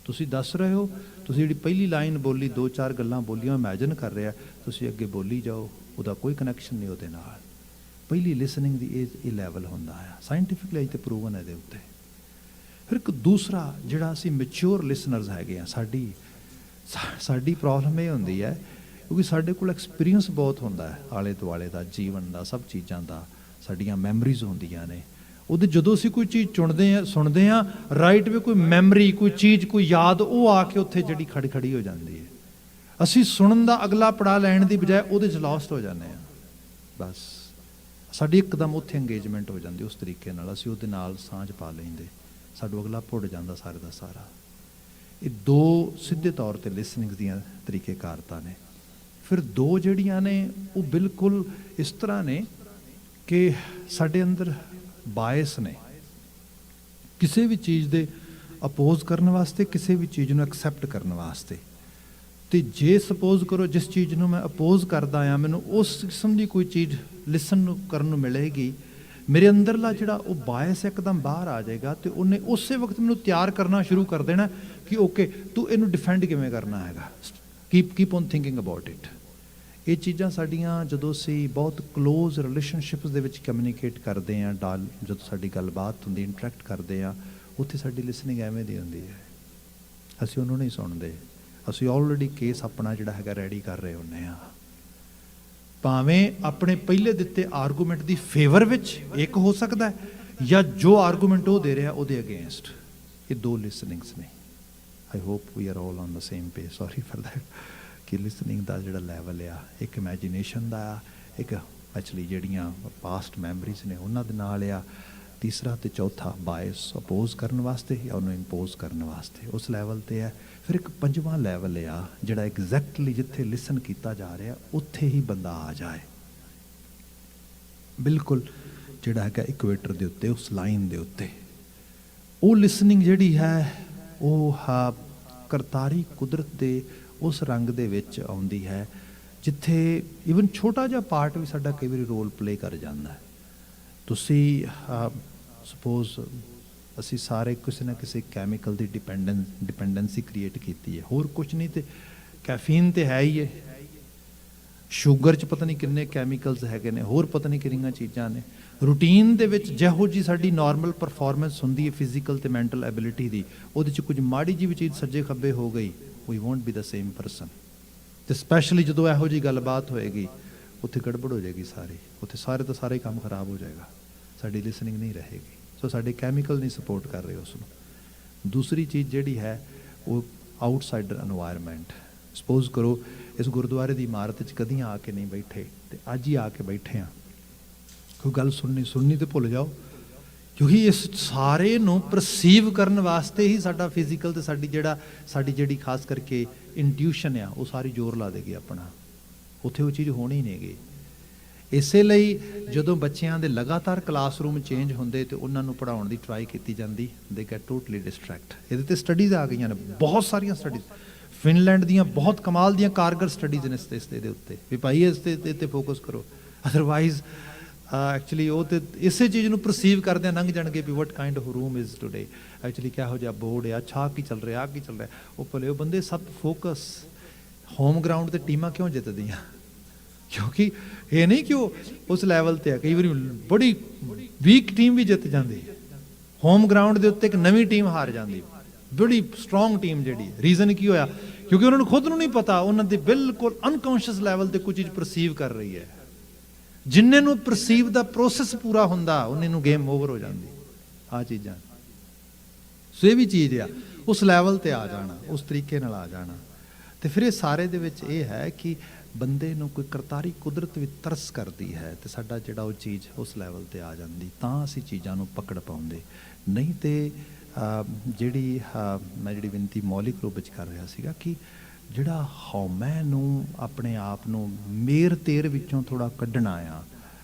Speaker 1: ਤੁਸੀਂ ਦੱਸ ਰਹੇ ਹੋ, ਤੁਸੀਂ ਜਿਹੜੀ ਪਹਿਲੀ ਲਾਈਨ ਬੋਲੀ, 2-4 ਗੱਲਾਂ ਬੋਲੀਆਂ, ਇਮੈਜਿਨ ਕਰ ਰਿਹਾ, ਤੁਸੀਂ ਅੱਗੇ ਬੋਲੀ ਜਾਓ, ਉਹਦਾ ਕੋਈ ਕਨੈਕਸ਼ਨ ਨਹੀਂ ਉਹਦੇ ਨਾਲ। ਪਹਿਲੀ ਲਿਸਨਿੰਗ ਦੀ ਇਹ ਲੈਵਲ ਹੁੰਦਾ ਆ, ਸਾਇੰਟੀਫਿਕਲੀ ਅੱਜ ਤੇ ਪ੍ਰੂਵਨ ਹੈ ਇਹਦੇ ਉੱਤੇ। ਫਿਰ ਇੱਕ ਦੂਸਰਾ ਜਿਹੜਾ ਅਸੀਂ ਮੈਚਿਓਰ ਲਿਸਨਰਸ ਹੈਗੇ ਆ, ਸਾਡੀ ਪ੍ਰੋਬਲਮ ਇਹ ਹੁੰਦੀ ਹੈ ਕਿਉਂਕਿ ਸਾਡੇ ਕੋਲ ਐਕਸਪੀਰੀਅੰਸ ਬਹੁਤ ਹੁੰਦਾ ਹੈ ਆਲੇ ਦੁਆਲੇ ਦਾ, ਜੀਵਨ ਦਾ, ਸਭ ਚੀਜ਼ਾਂ ਦਾ, ਸਾਡੀਆਂ ਮੈਮਰੀਜ਼ ਹੁੰਦੀਆਂ ਨੇ। ਉਹਦੇ ਜਦੋਂ ਅਸੀਂ ਕੋਈ ਚੀਜ਼ ਸੁਣਦੇ ਹਾਂ, ਰਾਈਟ ਵੇ ਕੋਈ ਮੈਮਰੀ, ਕੋਈ ਚੀਜ਼, ਕੋਈ ਯਾਦ, ਉਹ ਆ ਕੇ ਉੱਥੇ ਜਿਹੜੀ ਖੜੀ ਹੋ ਜਾਂਦੀ ਹੈ। ਅਸੀਂ ਸੁਣਨ ਦਾ ਅਗਲਾ ਪੜਾਅ ਲੈਣ ਦੀ ਬਜਾਏ ਉਹਦੇ 'ਚ ਲੌਸਟ ਹੋ ਜਾਂਦੇ ਹਾਂ। ਬਸ ਸਾਡੀ ਇੱਕਦਮ ਉੱਥੇ ਇੰਗੇਜਮੈਂਟ ਹੋ ਜਾਂਦੀ, ਉਸ ਤਰੀਕੇ ਨਾਲ ਅਸੀਂ ਉਹਦੇ ਨਾਲ ਸਾਂਝ ਪਾ ਲੈਂਦੇ, ਸਾਡਾ ਅਗਲਾ ਭੁੱਲ ਜਾਂਦਾ ਸਾਰੇ ਦਾ ਸਾਰਾ। ਇਹ ਦੋ ਸਿੱਧੇ ਤੌਰ 'ਤੇ ਲਿਸਨਿੰਗ ਦੀਆਂ ਤਰੀਕੇਕਾਰਤਾ ਨੇ। ਫਿਰ ਦੋ ਜਿਹੜੀਆਂ ਨੇ ਉਹ ਬਿਲਕੁਲ ਇਸ ਤਰ੍ਹਾਂ ਨੇ ਕਿ ਸਾਡੇ ਅੰਦਰ ਬਾਇਸ ਨੇ ਕਿਸੇ ਵੀ ਚੀਜ਼ ਦੇ ਅਪੋਜ਼ ਕਰਨ ਵਾਸਤੇ, ਕਿਸੇ ਵੀ ਚੀਜ਼ ਨੂੰ ਐਕਸੈਪਟ ਕਰਨ ਵਾਸਤੇ। ਤੇ ਜੇ ਸਪੋਜ਼ ਕਰੋ ਜਿਸ ਚੀਜ਼ ਨੂੰ ਮੈਂ ਅਪੋਜ਼ ਕਰਦਾ ਆ, ਮੈਨੂੰ ਉਸ ਕਿਸਮ ਦੀ ਕੋਈ ਚੀਜ਼ ਲਿਸਨ ਕਰਨ ਨੂੰ ਮਿਲੇਗੀ, ਮੇਰੇ ਅੰਦਰਲਾ ਜਿਹੜਾ ਉਹ ਬਾਇਸ ਇੱਕਦਮ ਬਾਹਰ ਆ ਜਾਏਗਾ ਤੇ ਉਹਨੇ ਉਸੇ ਵਕਤ ਮੈਨੂੰ ਤਿਆਰ ਕਰਨਾ ਸ਼ੁਰੂ ਕਰ ਦੇਣਾ ਕਿ ਓਕੇ, ਤੂੰ ਇਹਨੂੰ ਡਿਫੈਂਡ ਕਿਵੇਂ ਕਰਨਾ ਹੈਗਾ, keep on thinking about it. ਇਹ ਚੀਜ਼ਾਂ ਸਾਡੀਆਂ ਜਦੋਂ ਅਸੀਂ ਬਹੁਤ ਕਲੋਜ਼ ਰਿਲੇਸ਼ਨਸ਼ਿਪਸ ਦੇ ਵਿੱਚ ਕਮਿਊਨੀਕੇਟ ਕਰਦੇ ਹਾਂ, ਜਦੋਂ ਸਾਡੀ ਗੱਲਬਾਤ ਹੁੰਦੀ, ਇੰਟਰੈਕਟ ਕਰਦੇ ਹਾਂ, ਉੱਥੇ ਸਾਡੀ ਲਿਸਨਿੰਗ ਐਵੇਂ ਦੀ ਹੁੰਦੀ ਹੈ। ਅਸੀਂ ਉਹਨੂੰ ਨਹੀਂ ਸੁਣਦੇ, ਅਸੀਂ ਆਲਰੇਡੀ ਕੇਸ ਆਪਣਾ ਜਿਹੜਾ ਹੈਗਾ ਰੈਡੀ ਕਰ ਰਹੇ ਹੁੰਦੇ ਹਾਂ। ਭਾਵੇਂ ਆਪਣੇ ਪਹਿਲੇ ਦਿੱਤੇ ਆਰਗੂਮੈਂਟ ਦੀ ਫੇਵਰ ਵਿੱਚ ਇੱਕ ਹੋ ਸਕਦਾ ਹੈ, ਜਾਂ ਜੋ ਆਰਗੂਮੈਂਟ ਉਹ ਦੇ ਰਿਹਾ ਉਹਦੇ ਅਗੇਂਸਟ। ਇਹ ਦੋ ਲਿਸਨਿੰਗਸ ਨੇ। I hope we are all on the same page. Sorry for that ਕਿ ਲਿਸਨਿੰਗ ਦਾ ਜਿਹੜਾ ਲੈਵਲ ਆ, ਇੱਕ ਇਮੈਜੀਨੇਸ਼ਨ ਦਾ ਆ, ਇੱਕ ਐਕਚੁਅਲੀ ਜਿਹੜੀਆਂ ਪਾਸਟ ਮੈਮਰੀਜ਼ ਨੇ ਉਹਨਾਂ ਦੇ ਨਾਲ ਆ, ਤੀਸਰਾ ਤੇ ਚੌਥਾ ਬਾਇਸ ਅਪੋਜ਼ ਕਰਨ ਵਾਸਤੇ ਜਾਂ ਉਹਨੂੰ ਇੰਪੋਜ਼ ਕਰਨ ਵਾਸਤੇ, ਉਸ ਲੈਵਲ ਤੇ ਹੈ। ਫਿਰ ਇੱਕ ਪੰਜਵਾਂ ਲੈਵਲ ਆ ਜਿਹੜਾ ਐਗਜ਼ੈਕਟਲੀ ਜਿੱਥੇ ਲਿਸਨ ਕੀਤਾ ਜਾ ਰਿਹਾ ਉੱਥੇ ਹੀ ਬੰਦਾ ਆ ਜਾਏ, ਬਿਲਕੁਲ ਜਿਹੜਾ ਹੈਗਾ ਇਕੁਏਟਰ ਦੇ ਉੱਤੇ, ਉਸ ਲਾਈਨ ਦੇ ਉੱਤੇ। ਉਹ ਲਿਸਨਿੰਗ ਜਿਹੜੀ ਹੈ ਉਹ ਕਰਤਾਰੀ ਕੁਦਰਤ ਦੇ ਉਸ ਰੰਗ ਦੇ ਵਿੱਚ ਆਉਂਦੀ ਹੈ ਜਿੱਥੇ ਈਵਨ ਛੋਟਾ ਜਿਹਾ ਪਾਰਟ ਵੀ ਸਾਡਾ ਕਈ ਵਾਰੀ ਰੋਲ ਪਲੇ ਕਰ ਜਾਂਦਾ ਹੈ। ਤੁਸੀਂ ਸਪੋਜ਼ ਅਸੀਂ ਸਾਰੇ ਕਿਸੇ ਨਾ ਕਿਸੇ ਕੈਮੀਕਲ ਦੀ ਡਿਪੈਂਡੈਂਸੀ ਕ੍ਰੀਏਟ ਕੀਤੀ ਹੈ, ਹੋਰ ਕੁਝ ਨਹੀਂ ਤੇ ਕੈਫੀਨ ਤੇ ਹੈ ਹੀ ਹੈ, ਸ਼ੂਗਰ 'ਚ ਪਤਾ ਨਹੀਂ ਕਿੰਨੇ ਕੈਮੀਕਲਸ ਹੈਗੇ ਨੇ, ਹੋਰ ਪਤਾ ਨਹੀਂ ਕਿੰਨੀਆਂ ਚੀਜ਼ਾਂ ਨੇ। ਰੂਟੀਨ ਦੇ ਵਿੱਚ ਜਿਹੋ ਜੀ ਸਾਡੀ ਨਾਰਮਲ ਪਰਫਾਰਮੈਂਸ ਹੁੰਦੀ ਹੈ ਫਿਜ਼ੀਕਲ ਤੇ ਮੈਂਟਲ ਐਬਿਲਿਟੀ ਦੀ, ਉਹਦੇ 'ਚ ਕੁਝ ਮਾੜੀ ਜਿਹੀ ਵੀ ਚੀਜ਼ ਸੱਜੇ ਖੱਬੇ ਹੋ ਗਈ, we won't be the same person. ਤੇ ਸਪੈਸ਼ਲੀ ਜਦੋਂ ਇਹੋ ਜਿਹੀ ਗੱਲਬਾਤ ਹੋਏਗੀ, ਉੱਥੇ ਗੜਬੜ ਹੋ ਜਾਏਗੀ ਸਾਰੀ, ਉੱਥੇ ਸਾਰੇ ਦਾ ਸਾਰਾ ਹੀ ਕੰਮ ਖਰਾਬ ਹੋ ਜਾਏਗਾ, ਸਾਡੀ ਲਿਸਨਿੰਗ ਨਹੀਂ ਰਹੇਗੀ। ਸੋ ਸਾਡੇ ਕੈਮੀਕਲ ਨਹੀਂ ਸਪੋਰਟ ਕਰ ਰਹੇ ਉਸ ਨੂੰ। ਦੂਸਰੀ ਚੀਜ਼ ਜਿਹੜੀ ਹੈ ਉਹ ਆਊਟਸਾਈਡਰ ਐਨਵਾਇਰਨਮੈਂਟ। ਸਪੋਜ਼ ਕਰੋ ਇਸ ਗੁਰਦੁਆਰੇ ਦੀ ਇਮਾਰਤ 'ਚ ਕਦੀ ਆ ਕੇ ਨਹੀਂ ਬੈਠੇ ਤੇ ਅੱਜ ਹੀ ਆ ਕੇ ਬੈਠੇ ਹਾਂ, ਕੋਈ ਗੱਲ ਸੁਣਨੀ ਤੇ ਭੁੱਲ ਜਾਓ, ਕਿਉਂਕਿ ਇਸ ਸਾਰੇ ਨੂੰ ਪਰਸੀਵ ਕਰਨ ਵਾਸਤੇ ਹੀ ਸਾਡਾ ਫਿਜ਼ੀਕਲ ਤੇ ਸਾਡੀ ਜਿਹੜੀ ਖਾਸ ਕਰਕੇ ਇੰਟਿਊਸ਼ਨ ਆ ਉਹ ਸਾਰੀ ਜ਼ੋਰ ਲਾ ਦੇਗੀ ਆਪਣਾ, ਉੱਥੇ ਉਹ ਚੀਜ਼ ਹੋਣੀ ਨਹੀਂ ਗੀ। ਇਸੇ ਲਈ ਜਦੋਂ ਬੱਚਿਆਂ ਦੇ ਲਗਾਤਾਰ ਕਲਾਸਰੂਮ ਚੇਂਜ ਹੁੰਦੇ ਤੇ ਉਹਨਾਂ ਨੂੰ ਪੜ੍ਹਾਉਣ ਦੀ ਟਰਾਈ ਕੀਤੀ ਜਾਂਦੀ, ਦੇ ਗੈਟ ਟੋਟਲੀ ਡਿਸਟਰੈਕਟ। ਇਹਦੇ ਤੇ ਸਟੱਡੀਜ਼ ਆ ਗਈਆਂ ਨੇ, ਬਹੁਤ ਸਾਰੀਆਂ ਸਟੱਡੀਜ਼, ਫਿਨਲੈਂਡ ਦੀਆਂ ਬਹੁਤ ਕਮਾਲ ਦੀਆਂ ਕਾਰਗਰ ਸਟੱਡੀਜ਼ ਨੇ ਇਸ ਦੇ ਉੱਤੇ ਵੀ ਭਾਈ ਇਸ ਤੇ ਫੋਕਸ ਕਰੋ, ਅਦਰਵਾਈਜ਼ ਐਕਚੁਅਲੀ ਉਹ ਤੇ ਇਸੇ ਚੀਜ਼ ਨੂੰ ਪਰਸੀਵ ਕਰਦਿਆਂ ਲੰਘ ਜਾਣਗੇ we what kind of room is today, actually ਕਿਹੋ ਜਿਹਾ ਬੋਰਡ ਆ, ਅੱਛਾ ਕੀ ਚੱਲ ਰਿਹਾ, ਕੀ ਚੱਲ ਰਿਹਾ। ਉਹ ਭਲੇ ਉਹ ਬੰਦੇ ਸਭ ਫੋਕਸ ਹੋਮ ਗਰਾਊਂਡ ਤੇ ਟੀਮਾਂ ਕਿਉਂ ਜਿੱਤਦੀਆਂ, ਕਿਉਂਕਿ ਇਹ ਨਹੀਂ ਕਿ ਉਹ ਉਸ ਲੈਵਲ ਤੇ ਆ। ਕਈ ਵਾਰੀ ਬੜੀ ਵੀਕ ਟੀਮ ਵੀ ਜਿੱਤ ਜਾਂਦੀ, ਹੋਮ ਗਰਾਊਂਡ ਦੇ ਉੱਤੇ ਇੱਕ ਨਵੀਂ ਟੀਮ ਹਾਰ ਜਾਂਦੀ, ਬੜੀ ਸਟਰੋਂਗ ਟੀਮ ਜਿਹੜੀ। ਰੀਜ਼ਨ ਕੀ ਹੋਇਆ? ਕਿਉਂਕਿ ਉਹਨਾਂ ਨੂੰ ਖੁਦ ਨੂੰ ਨਹੀਂ ਪਤਾ, ਉਹਨਾਂ ਦੇ ਬਿਲਕੁਲ ਅਨਕੌਂਸ਼ੀਅਸ ਲੈਵਲ ਤੇ ਕੋਈ ਚੀਜ਼ ਪਰਸੀਵ ਕਰ ਰਹੀ ਹੈ। ਜਿੰਨੇ ਨੂੰ ਪਰਸੀਵ ਦਾ ਪ੍ਰੋਸੈਸ ਪੂਰਾ ਹੁੰਦਾ ਉਹਨੇ ਨੂੰ ਗੇਮ ਓਵਰ ਹੋ ਜਾਂਦੀ। ਆਹ ਚੀਜ਼ਾਂ ਸੋ ਇਹ ਵੀ ਚੀਜ਼ ਆ, ਉਸ ਲੈਵਲ ਤੇ ਆ ਜਾਣਾ, ਉਸ ਤਰੀਕੇ ਨਾਲ ਆ ਜਾਣਾ। ਤੇ ਫਿਰ ਇਹ ਸਾਰੇ ਦੇ ਵਿੱਚ ਇਹ ਹੈ ਕਿ ਬੰਦੇ ਨੂੰ ਕੋਈ ਕਰਤਾਰੀ ਕੁਦਰਤ ਵੀ ਤਰਸ ਕਰਦੀ ਹੈ ਤੇ ਸਾਡਾ ਜਿਹੜਾ ਉਹ ਚੀਜ਼ ਉਸ ਲੈਵਲ ਤੇ ਆ ਜਾਂਦੀ, ਤਾਂ ਅਸੀਂ ਚੀਜ਼ਾਂ ਨੂੰ ਪਕੜ ਪਾਉਂਦੇ। ਨਹੀਂ ਤੇ ਜਿਹੜੀ ਮੈਂ ਜਿਹੜੀ ਬੇਨਤੀ ਮੌਲਿਕ ਰੂਪ ਵਿੱਚ ਕਰ ਰਿਹਾ ਸੀਗਾ ਕਿ ਜਿਹੜਾ ਹਉਮੈ ਨੂੰ ਆਪਣੇ ਆਪ ਨੂੰ ਮੇਰ ਤੇਰ ਵਿੱਚੋਂ ਥੋੜ੍ਹਾ ਕੱਢਣਾ ਆ।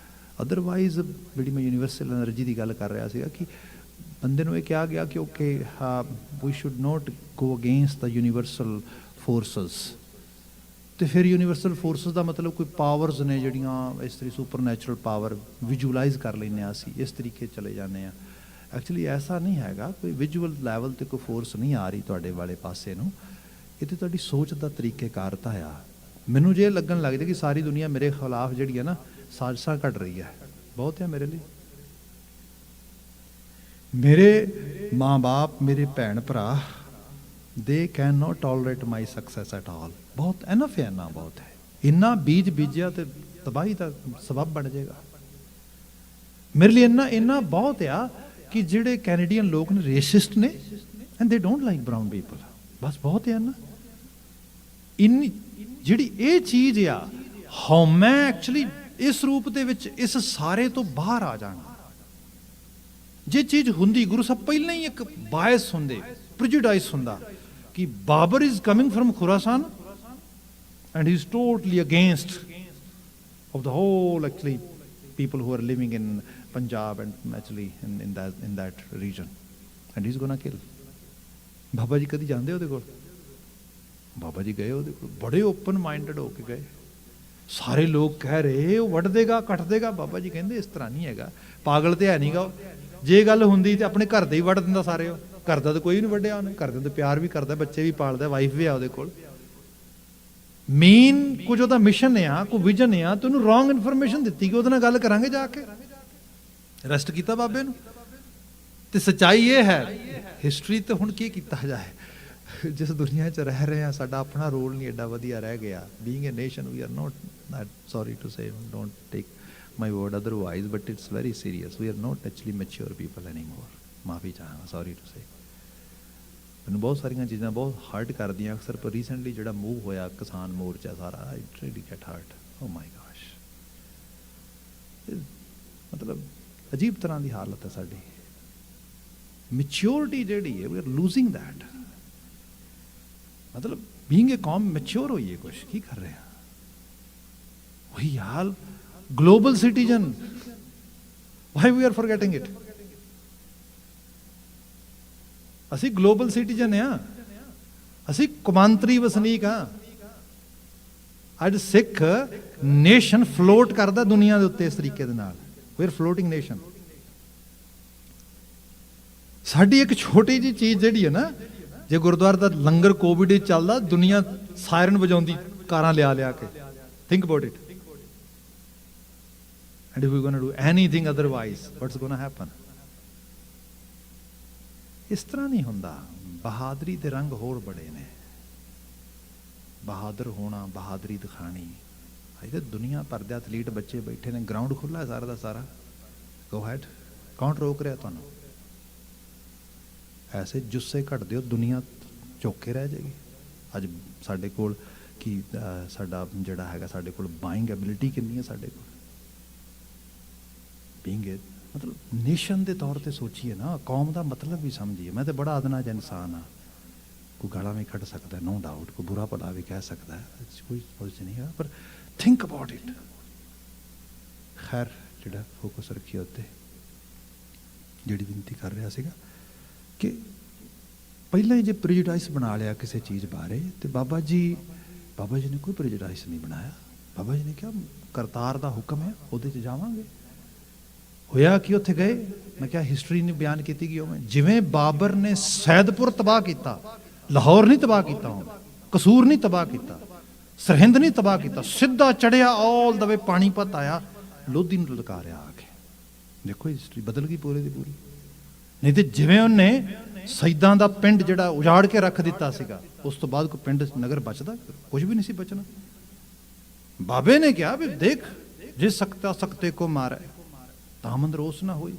Speaker 1: ਅਦਰਵਾਈਜ਼ ਜਿਹੜੀ ਮੈਂ ਯੂਨੀਵਰਸਲ ਐਨਰਜੀ ਦੀ ਗੱਲ ਕਰ ਰਿਹਾ ਸੀਗਾ ਕਿ ਬੰਦੇ ਨੂੰ ਇਹ ਕਿਹਾ ਗਿਆ ਕਿ okay we should not go against the universal forces. ਤੇ ਫਿਰ ਯੂਨੀਵਰਸਲ ਫੋਰਸਸ ਦਾ ਮਤਲਬ ਕੋਈ ਪਾਵਰਸ ਨੇ ਜਿਹੜੀਆਂ ਇਸ ਤਰੀਕੇ ਸੁਪਰ ਨੈਚੁਰਲ ਪਾਵਰ ਵਿਜ਼ੂਅਲਾਈਜ਼ ਕਰ ਲੈਂਦੇ ਹਾਂ ਅਸੀਂ, ਇਸ ਤਰੀਕੇ ਚਲੇ ਜਾਂਦੇ ਹਾਂ। ਐਕਚੁਅਲੀ ਐਸਾ ਨਹੀਂ ਹੈਗਾ, ਕੋਈ ਵਿਜ਼ੂਅਲ ਲੈਵਲ ਤੇ ਕੋਈ ਫੋਰਸ ਨਹੀਂ ਆ ਰਹੀ ਤੁਹਾਡੇ ਵਾਲੇ ਪਾਸੇ ਨੂੰ। ਇਹ ਤਾਂ ਤੁਹਾਡੀ ਸੋਚ ਦਾ ਤਰੀਕੇਕਾਰ ਤਾਂ ਆ। ਮੈਨੂੰ ਜੇ ਲੱਗਣ ਲੱਗ ਜਾਏ ਕਿ ਸਾਰੀ ਦੁਨੀਆ ਮੇਰੇ ਖਿਲਾਫ ਜਿਹੜੀ ਹੈ ਨਾ ਸਾਜ਼ਿਸ਼ਾਂ ਘੜ ਰਹੀ ਹੈ, ਬਹੁਤ ਹੈ ਮੇਰੇ ਲਈ। ਮੇਰੇ ਮਾਂ ਬਾਪ, ਮੇਰੇ ਭੈਣ ਭਰਾ, they can note tolerate my success at all. ਬਹੁਤ ਐਨਫ ਹੈ, ਇੰਨਾ ਬਹੁਤ ਹੈ। ਇੰਨਾ ਬੀਜ ਬੀਜਿਆ ਤੇ ਤਬਾਹੀ ਦਾ ਸਬਬ ਬਣ ਜਾਏਗਾ। ਮੇਰੇ ਲਈ ਇੰਨਾ ਬਹੁਤ ਆ ਕਿ ਜਿਹੜੇ ਕੈਨੇਡੀਅਨ ਲੋਕ ਨੇ ਰੇਸਿਸਟ ਨੇ ਐਂਡ ਦੇ ਡੋਂਟ ਲਾਈਕ ਬਰਾਊਨ ਪੀਪਲ। ਬਸ ਬਹੁਤ ਹੈ ਨਾ। ਇੰਨੀ ਜਿਹੜੀ ਇਹ ਚੀਜ਼ ਆ ਹਉਮੈ, ਐਕਚੁਅਲੀ ਇਸ ਰੂਪ ਦੇ ਵਿੱਚ ਇਸ ਸਾਰੇ ਤੋਂ ਬਾਹਰ ਆ ਜਾਣਾ। ਜੇ ਚੀਜ਼ ਹੁੰਦੀ, ਗੁਰੂ ਸਾਹਿਬ ਪਹਿਲਾਂ ਹੀ ਇੱਕ ਬਾਇਸ ਹੁੰਦੇ, ਪ੍ਰੀਜੁਡਾਈਸ ਹੁੰਦਾ ਕਿ Babar is coming from Khorasan and he is totally against of the whole actually people who are living in Punjab and actually in that region, and he's gonna kill. Baba ji ਕਦੀ ਜਾਂਦੇ ਉਹਦੇ ਕੋਲ? ਬਾਬਾ ਜੀ ਗਏ ਉਹਦੇ ਕੋਲ, ਬੜੇ ਓਪਨ ਮਾਈਂਡਡ ਹੋ ਕੇ ਗਏ। ਸਾਰੇ ਲੋਕ ਕਹਿ ਰਹੇ ਉਹ ਵੱਢ ਦੇਗਾ, ਕੱਟ ਦੇਗਾ। ਬਾਬਾ ਜੀ ਕਹਿੰਦੇ ਇਸ ਤਰ੍ਹਾਂ ਨਹੀਂ ਹੈਗਾ, ਪਾਗਲ ਤੇ ਹੈ ਨਹੀਂਗਾ ਉਹ। ਜੇ ਗੱਲ ਹੁੰਦੀ ਤੇ ਆਪਣੇ ਘਰ ਦੇ ਹੀ ਵੱਢ ਦਿੰਦਾ ਸਾਰੇ। ਉਹ ਘਰ ਦਾ ਤਾਂ ਕੋਈ ਨਹੀਂ ਵੱਢਿਆ ਉਹਨੇ, ਘਰ ਦੇ ਤਾਂ ਪਿਆਰ ਵੀ ਕਰਦਾ, ਬੱਚੇ ਵੀ ਪਾਲਦਾ, ਵਾਈਫ ਵੀ ਆ ਉਹਦੇ ਕੋਲ। ਮੇਨ ਕੁਝ ਉਹਦਾ ਮਿਸ਼ਨ ਆ, ਕੋਈ ਵਿਜ਼ਨ ਆ, ਤੇ ਉਹਨੂੰ ਰੋਂਗ ਇਨਫੋਰਮੇਸ਼ਨ ਦਿੱਤੀ ਕਿ ਉਹਦੇ ਨਾਲ ਗੱਲ ਕਰਾਂਗੇ ਜਾ ਕੇ। ਅਰੈਸਟ ਕੀਤਾ ਬਾਬੇ ਨੂੰ। ਤੇ ਸੱਚਾਈ ਇਹ ਹੈ, ਹਿਸਟਰੀ ਤੇ ਹੁਣ ਕੀ ਕੀਤਾ ਜਾਏ, ਜਿਸ ਦੁਨੀਆ 'ਚ ਰਹਿ ਰਹੇ ਹਾਂ ਸਾਡਾ ਆਪਣਾ ਰੋਲ ਨਹੀਂ ਐਡਾ ਵਧੀਆ ਰਹਿ ਗਿਆ। Being a nation we are not, sorry to say, don't take my word otherwise, but it's very serious. We are not actually mature people any more. ਮਾਫੀ ਚਾਹਾਂਗਾ, ਸੌਰੀ ਟੂ ਸੇ। ਮੈਨੂੰ ਬਹੁਤ ਸਾਰੀਆਂ ਚੀਜ਼ਾਂ ਬਹੁਤ ਹਰਟ ਕਰਦੀਆਂ ਅਕਸਰ, ਪਰ ਰੀਸੈਂਟਲੀ ਜਿਹੜਾ ਮੂਵ ਹੋਇਆ ਕਿਸਾਨ ਮੋਰਚਾ ਸਾਰਾ, ਇਟ ਰੀਲੀ ਗੈਟ ਹਰਟ। ਓ ਮਾਈ ਗॉश, ਮਤਲਬ ਅਜੀਬ ਤਰ੍ਹਾਂ ਦੀ ਹਾਲਤ ਹੈ ਸਾਡੀ। ਮੈਚਿਓਰਿਟੀ ਜਿਹੜੀ ਹੈ, ਵੀ ਆਰ ਲੂਜ਼ਿੰਗ ਦੈਟ। ਮਤਲਬ ਬੀਇੰਗ ਏ ਕੌਮ ਮੈਚਿਓਰ ਹੋਈਏ, ਕੁਛ ਕੀ ਕਰ ਰਹੇ ਹਾਂ? ਉਹੀ ਹਾਲ global citizen, why we are forgetting it. ਅਸੀਂ ਗਲੋਬਲ ਸਿਟੀਜ਼ਨ ਆ, ਅਸੀਂ ਕੌਮਾਂਤਰੀ ਵਸਨੀਕ ਆ। ਅੱਜ ਸਿੱਖ ਨੇਸ਼ਨ ਫਲੋਟ ਕਰਦਾ ਦੁਨੀਆ ਦੇ ਉੱਤੇ ਇਸ ਤਰੀਕੇ ਦੇ ਨਾਲ। We are floating nation. ਸਾਡੀ ਇੱਕ ਛੋਟੀ ਜਿਹੀ ਚੀਜ਼ ਜਿਹੜੀ ਹੈ ਨਾ, ਜੇ ਗੁਰਦੁਆਰਾ ਦਾ ਲੰਗਰ ਕੋਵਿਡ ਵਿੱਚ ਚੱਲਦਾ, ਦੁਨੀਆ ਸਾਇਰਨ ਵਜਾਉਂਦੀ ਕਾਰਾਂ ਲਿਆ ਕੇ। Think about it. And if we going to do anything otherwise, what's going to happen? ਇਸ ਤਰ੍ਹਾਂ ਨਹੀਂ ਹੁੰਦਾ। ਬਹਾਦਰੀ ਦੇ ਰੰਗ ਹੋਰ ਬੜੇ ਨੇ। ਬਹਾਦਰ ਹੋਣਾ, ਬਹਾਦਰੀ ਦਿਖਾਣੀ। ਅਜੇ ਦੁਨੀਆ ਭਰ ਦੇ ਐਥਲੀਟ ਬੱਚੇ ਬੈਠੇ ਨੇ, ਗਰਾਊਂਡ ਖੁੱਲ੍ਹਾ ਸਾਰਾ ਦਾ ਸਾਰਾ। ਗੋ ਹੈਡ, ਕੌਣ ਰੋਕ ਰਿਹਾ ਤੁਹਾਨੂੰ? ਐਸੇ ਜੁੱਸੇ ਘੱਟ ਦਿਓ, ਦੁਨੀਆ ਚੌਕੇ ਰਹਿ ਜਾਏਗੀ। ਅੱਜ ਸਾਡੇ ਕੋਲ ਕੀ ਸਾਡਾ ਜਿਹੜਾ ਹੈਗਾ, ਸਾਡੇ ਕੋਲ ਬਾਇੰਗ ਐਬਿਲਿਟੀ ਕਿੰਨੀ ਹੈ ਸਾਡੇ ਕੋਲ। ਬੀਇੰਗ ਏ ਮਤਲਬ ਨੇਸ਼ਨ ਦੇ ਤੌਰ 'ਤੇ ਸੋਚੀਏ ਨਾ, ਕੌਮ ਦਾ ਮਤਲਬ ਵੀ ਸਮਝੀਏ। ਮੈਂ ਤਾਂ ਬੜਾ ਅਦਨਾ ਜਿਹਾ ਇਨਸਾਨ ਹਾਂ, ਕੋਈ ਗਾਲਾਂ ਵੀ ਕੱਢ ਸਕਦਾ, ਨੋ ਡਾਊਟ, ਕੋਈ ਬੁਰਾ ਭਲਾ ਵੀ ਕਹਿ ਸਕਦਾ, ਕੋਈ ਕੁਝ ਨਹੀਂ ਹੈ, ਪਰ ਥਿੰਕ ਅਬਾਊਟ ਇਟ। ਖੈਰ, ਜਿਹੜਾ ਫੋਕਸ ਰੱਖੀਏ ਉੱਤੇ, ਜਿਹੜੀ ਬੇਨਤੀ ਕਰ ਰਿਹਾ ਸੀਗਾ ਕਿ ਪਹਿਲਾਂ ਹੀ ਜੇ ਪ੍ਰੀਜੁਡਾਈਸ ਬਣਾ ਲਿਆ ਕਿਸੇ ਚੀਜ਼ ਬਾਰੇ, ਤੇ ਬਾਬਾ ਜੀ ਨੇ ਕੋਈ ਪ੍ਰੀਜੁਡਾਈਸ ਨਹੀਂ ਬਣਾਇਆ। ਬਾਬਾ ਜੀ ਨੇ ਕਿਹਾ ਕਰਤਾਰ ਦਾ ਹੁਕਮ ਹੈ, ਉਹਦੇ 'ਚ ਜਾਵਾਂਗੇ। ਹੋਇਆ ਕਿ ਉੱਥੇ ਗਏ, ਮੈਂ ਕਿਹਾ ਹਿਸਟਰੀ ਨਹੀਂ ਬਿਆਨ ਕੀਤੀ ਗਈ ਉਵੇਂ, ਜਿਵੇਂ ਬਾਬਰ ਨੇ ਸੈਦਪੁਰ ਤਬਾਹ ਕੀਤਾ, ਲਾਹੌਰ ਨਹੀਂ ਤਬਾਹ ਕੀਤਾ, ਕਸੂਰ ਨਹੀਂ ਤਬਾਹ ਕੀਤਾ, ਸਰਹਿੰਦ ਨਹੀਂ ਤਬਾਹ ਕੀਤਾ, ਸਿੱਧਾ ਚੜਿਆ ਆਲ ਦਾ ਵੇ ਪਾਣੀਪਤ ਆਇਆ, ਲੋਧੀ ਨੂੰ ਲਲਕਾਰਿਆ ਆ ਕੇ। ਦੇਖੋ ਹਿਸਟਰੀ ਬਦਲ ਗਈ ਪੂਰੀ ਦੀ ਪੂਰੀ। ਨਹੀਂ ਤੇ ਜਿਵੇਂ ਉਹਨੇ ਸੈਦਾਂ ਦਾ ਪਿੰਡ ਜਿਹੜਾ ਉਜਾੜ ਕੇ ਰੱਖ ਦਿੱਤਾ ਸੀਗਾ, ਉਸ ਤੋਂ ਬਾਅਦ ਕੋਈ ਪਿੰਡ ਨਗਰ ਬਚਦਾ? ਕੁਝ ਵੀ ਨਹੀਂ ਸੀ ਬਚਣਾ। ਬਾਬੇ ਨੇ ਕਿਹਾ ਵੀ ਦੇਖ, ਜੇ ਸਕਤਾ ਸਕਤੇ ਕੋ ਮਾਰੇ ਤਾਂ ਮੰਦਰ ਉਸ ਨਾ ਹੋਈ।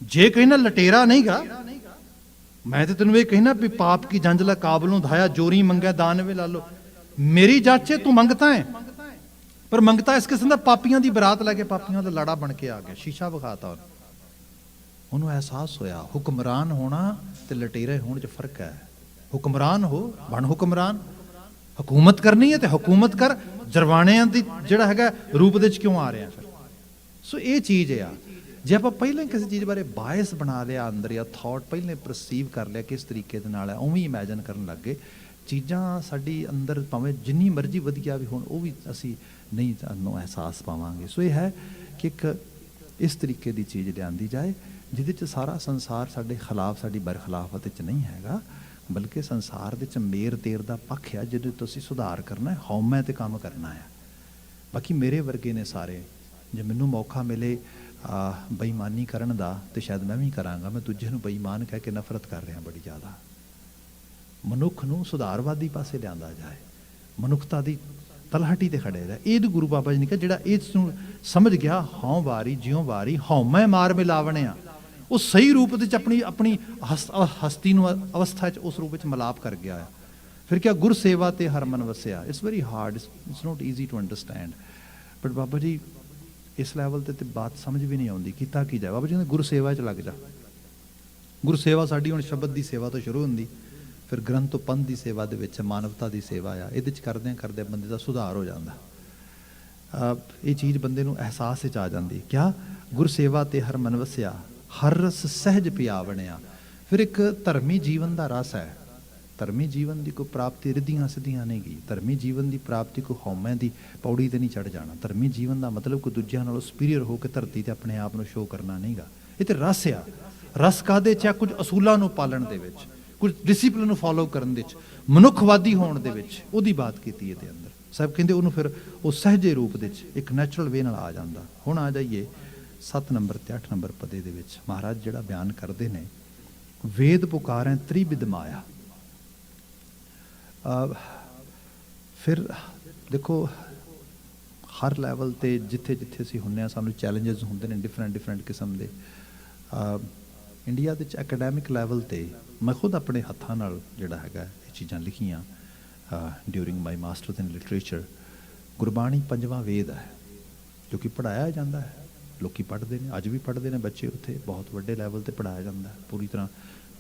Speaker 1: ਜੇ ਕਹਿਣਾ ਲਟੇਰਾ ਨਹੀਂ ਗਾ, ਮੈਂ ਤੇ ਤੈਨੂੰ ਇਹ ਕਹਿਣਾ ਵੀ ਪਾਪ ਕੀ ਜੰਜਲਾ ਕਾਬਲ ਨੂੰ ਧਾਇਆ, ਜੋਰੀ ਮੰਗਿਆ ਦਾਨਵੇ ਲਾ ਲੋ। ਮੇਰੀ ਜਾਚੇ ਤੂੰ ਮੰਗਤਾ ਹੈ, ਪਰ ਮੰਗਤਾ ਇਸ ਕਿਸਮ ਦਾ ਪਾਪੀਆਂ ਦੀ ਬਰਾਤ ਲੈ ਕੇ ਪਾਪੀਆਂ ਦਾ ਲਾੜਾ ਬਣ ਕੇ ਆ ਗਿਆ, ਸ਼ੀਸ਼ਾ ਵਿਖਾਤਾ ਉਹਨੂੰ। ਅਹਿਸਾਸ ਹੋਇਆ ਹੁਕਮਰਾਨ ਹੋਣਾ ਤੇ ਲਟੇਰੇ ਹੋਣ 'ਚ ਫਰਕ ਹੈ। ਹੁਕਮਰਾਨ ਹੋ, ਬਣ ਹੁਕਮਰਾਨ। ਹਕੂਮਤ ਕਰਨੀ ਹੈ ਤੇ ਹਕੂਮਤ ਕਰ, ਜਰਵਾਣਿਆਂ ਦੀ ਜਿਹੜਾ ਹੈਗਾ ਰੂਪ ਦੇ 'ਚ ਕਿਉਂ ਆ ਰਿਹਾ ਫਿਰ? ਸੋ ਇਹ ਚੀਜ਼ ਆ, ਜੇ ਆਪਾਂ ਪਹਿਲਾਂ ਕਿਸੇ ਚੀਜ਼ ਬਾਰੇ ਬਾਇਸ ਬਣਾ ਲਿਆ ਅੰਦਰ, ਜਾਂ ਥਾਟ ਪਹਿਲਾਂ ਪਰਸੀਵ ਕਰ ਲਿਆ ਕਿਸ ਤਰੀਕੇ ਦੇ ਨਾਲ ਹੈ, ਉਵੇਂ ਇਮੈਜਿਨ ਕਰਨ ਲੱਗ ਗਏ, ਚੀਜ਼ਾਂ ਸਾਡੀ ਅੰਦਰ ਭਾਵੇਂ ਜਿੰਨੀ ਮਰਜ਼ੀ ਵਧੀਆ ਵੀ ਹੋਣ, ਉਹ ਵੀ ਅਸੀਂ ਨਹੀਂ ਸਾਨੂੰ ਅਹਿਸਾਸ ਪਾਵਾਂਗੇ। ਸੋ ਇਹ ਹੈ ਕਿ ਇੱਕ ਇਸ ਤਰੀਕੇ ਦੀ ਚੀਜ਼ ਲਿਆਂਦੀ ਜਾਏ ਜਿਹਦੇ 'ਚ ਸਾਰਾ ਸੰਸਾਰ ਸਾਡੇ ਖਿਲਾਫ, ਸਾਡੀ ਬਰਖਿਲਾਫਤ 'ਚ ਨਹੀਂ ਹੈਗਾ, ਬਲਕਿ ਸੰਸਾਰ ਦੇ 'ਚ ਮੇਰ ਤੇਰ ਦਾ ਪੱਖ ਆ ਜਿਹਦੇ ਤੋਂ ਅਸੀਂ ਸੁਧਾਰ ਕਰਨਾ ਹੈ, ਹਉਮੈ ਤੇ ਕੰਮ ਕਰਨਾ ਹੈ। ਬਾਕੀ ਮੇਰੇ ਵਰਗੇ ਨੇ ਸਾਰੇ, ਜੇ ਮੈਨੂੰ ਮੌਕਾ ਮਿਲੇ ਬੇਈਮਾਨੀ ਕਰਨ ਦਾ ਤੇ ਸ਼ਾਇਦ ਮੈਂ ਵੀ ਕਰਾਂਗਾ। ਮੈਂ ਦੂਜੇ ਨੂੰ ਬੇਈਮਾਨ ਕਹਿ ਕੇ ਨਫ਼ਰਤ ਕਰ ਰਿਹਾ ਬੜੀ ਜ਼ਿਆਦਾ। ਮਨੁੱਖ ਨੂੰ ਸੁਧਾਰਵਾਦੀ ਪਾਸੇ ਲਿਆਂਦਾ ਜਾਏ, ਮਨੁੱਖਤਾ ਦੀ ਤਲਹਟੀ ਤੇ ਖੜੇ ਰਹੇ। ਇਹ ਗੁਰੂ ਬਾਬਾ ਜੀ ਨੇ ਕਿਹਾ ਜਿਹੜਾ ਇਸ ਨੂੰ ਸਮਝ ਗਿਆ, ਹਉ ਵਾਰੀ ਜਿਉ ਵਾਰੀ ਹਉਮੈ ਮਾਰ ਮਿਲਾਵਣਿਆ, ਉਹ ਸਹੀ ਰੂਪ ਦੇ 'ਚ ਆਪਣੀ ਹਸਤੀ ਨੂੰ ਅਵਸਥਾ 'ਚ ਉਸ ਰੂਪ ਵਿੱਚ ਮਿਲਾਪ ਕਰ ਗਿਆ। ਫਿਰ ਕਿਹਾ ਗੁਰ ਸੇਵਾ ਤੇ ਹਰ ਮਨ ਵਸਿਆ। It's very hard, it's not easy to understand, but ਬਾਬਾ ਜੀ ਇਸ ਲੈਵਲ ਤੇ ਬਾਤ ਸਮਝ ਵੀ ਨਹੀਂ ਆਉਂਦੀ, ਕੀਤਾ ਕੀ ਜਾਏ। ਬਾਬਾ ਜੀ ਕਹਿੰਦੇ ਗੁਰ ਸੇਵਾ 'ਚ ਲੱਗ ਜਾ। ਗੁਰ ਸੇਵਾ ਸਾਡੀ ਹੁਣ ਸ਼ਬਦ ਦੀ ਸੇਵਾ ਤੋਂ ਸ਼ੁਰੂ ਹੁੰਦੀ, ਫਿਰ ਗ੍ਰੰਥ ਤੋਂ ਪੰਥ ਦੀ ਸੇਵਾ ਦੇ ਵਿੱਚ ਮਾਨਵਤਾ ਦੀ ਸੇਵਾ ਆ। ਇਹਦੇ 'ਚ ਕਰਦਿਆਂ ਬੰਦੇ ਦਾ ਸੁਧਾਰ ਹੋ ਜਾਂਦਾ। ਇਹ ਚੀਜ਼ ਬੰਦੇ ਨੂੰ ਅਹਿਸਾਸ 'ਚ ਆ ਜਾਂਦੀ। ਕਿਆ ਗੁਰ ਸੇਵਾ ਤੇ ਹਰ ਮਨ ਵਸਿਆ, ਹਰ ਰਸ ਸਹਿਜ ਪਿਆ ਬਣਿਆ। ਫਿਰ ਇੱਕ ਧਰਮੀ ਜੀਵਨ ਦਾ ਰਸ ਹੈ। ਧਰਮੀ ਜੀਵਨ ਦੀ ਕੋਈ ਪ੍ਰਾਪਤੀ ਰਿੱਧੀਆਂ ਸਿੱਧੀਆਂ ਨਹੀਂ ਗਈ। ਧਰਮੀ ਜੀਵਨ ਦੀ ਪ੍ਰਾਪਤੀ ਕੋਈ ਹਉਮੈ ਦੀ ਪੌੜੀ ਤੇ ਨਹੀਂ ਚੜ੍ਹ ਜਾਣਾ। ਧਰਮੀ ਜੀਵਨ ਦਾ ਮਤਲਬ ਕੋਈ ਦੂਜਿਆਂ ਨਾਲੋਂ ਸੁਪੀਰੀਅਰ ਹੋ ਕੇ ਧਰਤੀ ਤੇ ਆਪਣੇ ਆਪ ਨੂੰ ਸ਼ੋਅ ਕਰਨਾ ਨਹੀਂਗਾ। ਇਹ ਤੇ ਰਸ ਆ। ਰਸ ਕਾਹਦੇ 'ਚ ਆ? ਕੁਝ ਅਸੂਲਾਂ ਨੂੰ ਪਾਲਣ ਦੇ ਵਿੱਚ, ਕੁਝ ਡਿਸਿਪਲਿਨ ਨੂੰ ਫੋਲੋ ਕਰਨ ਦੇ ਵਿੱਚ, ਮਨੁੱਖਵਾਦੀ ਹੋਣ ਦੇ ਵਿੱਚ, ਉਹਦੀ ਬਾਤ ਕੀਤੀ ਇਹਦੇ ਅੰਦਰ। ਸਾਹਿਬ ਕਹਿੰਦੇ ਉਹਨੂੰ ਫਿਰ ਉਹ ਸਹਿਜੇ ਰੂਪ ਦੇ ਵਿੱਚ ਇੱਕ ਨੈਚੁਰਲ ਵੇ ਨਾਲ ਆ ਜਾਂਦਾ। ਹੁਣ ਆ ਜਾਈਏ 7 ਨੰਬਰ ਤੇ 8 ਨੰਬਰ ਪਦੇ ਦੇ ਵਿੱਚ ਮਹਾਰਾਜ ਜਿਹੜਾ ਬਿਆਨ ਕਰਦੇ ਨੇ, ਵੇਦ ਪੁਕਾਰੈ ਤ੍ਰਿਵਿਧ ਮਾਇਆ। ਫਿਰ ਦੇਖੋ ਹਰ ਲੈਵਲ ਤੇ ਜਿੱਥੇ ਜਿੱਥੇ ਅਸੀਂ ਹੁੰਦੇ ਹਾਂ ਸਾਨੂੰ ਚੈਲੰਜਸ ਹੁੰਦੇ ਨੇ ਡਿਫਰੈਂਟ ਕਿਸਮ ਦੇ। ਇੰਡੀਆ ਦੇ ਵਿੱਚ ਐਕੈਡੈਮਿਕ ਲੈਵਲ ਤੇ ਮੈਂ ਖੁਦ ਆਪਣੇ ਹੱਥਾਂ ਨਾਲ ਜਿਹੜਾ ਹੈਗਾ ਇਹ ਚੀਜ਼ਾਂ ਲਿਖੀਆਂ during my masters in literature. Gurbani 5ਵਾਂ ਵੇਦ ਹੈ ਜੋ ਕਿ ਪੜ੍ਹਾਇਆ ਜਾਂਦਾ ਹੈ, ਲੋਕੀ ਪੜ੍ਹਦੇ ਨੇ, ਅੱਜ ਵੀ ਪੜ੍ਹਦੇ ਨੇ ਬੱਚੇ, ਉੱਥੇ ਬਹੁਤ ਵੱਡੇ ਲੈਵਲ ਤੇ ਪੜ੍ਹਾਇਆ ਜਾਂਦਾ, ਪੂਰੀ ਤਰ੍ਹਾਂ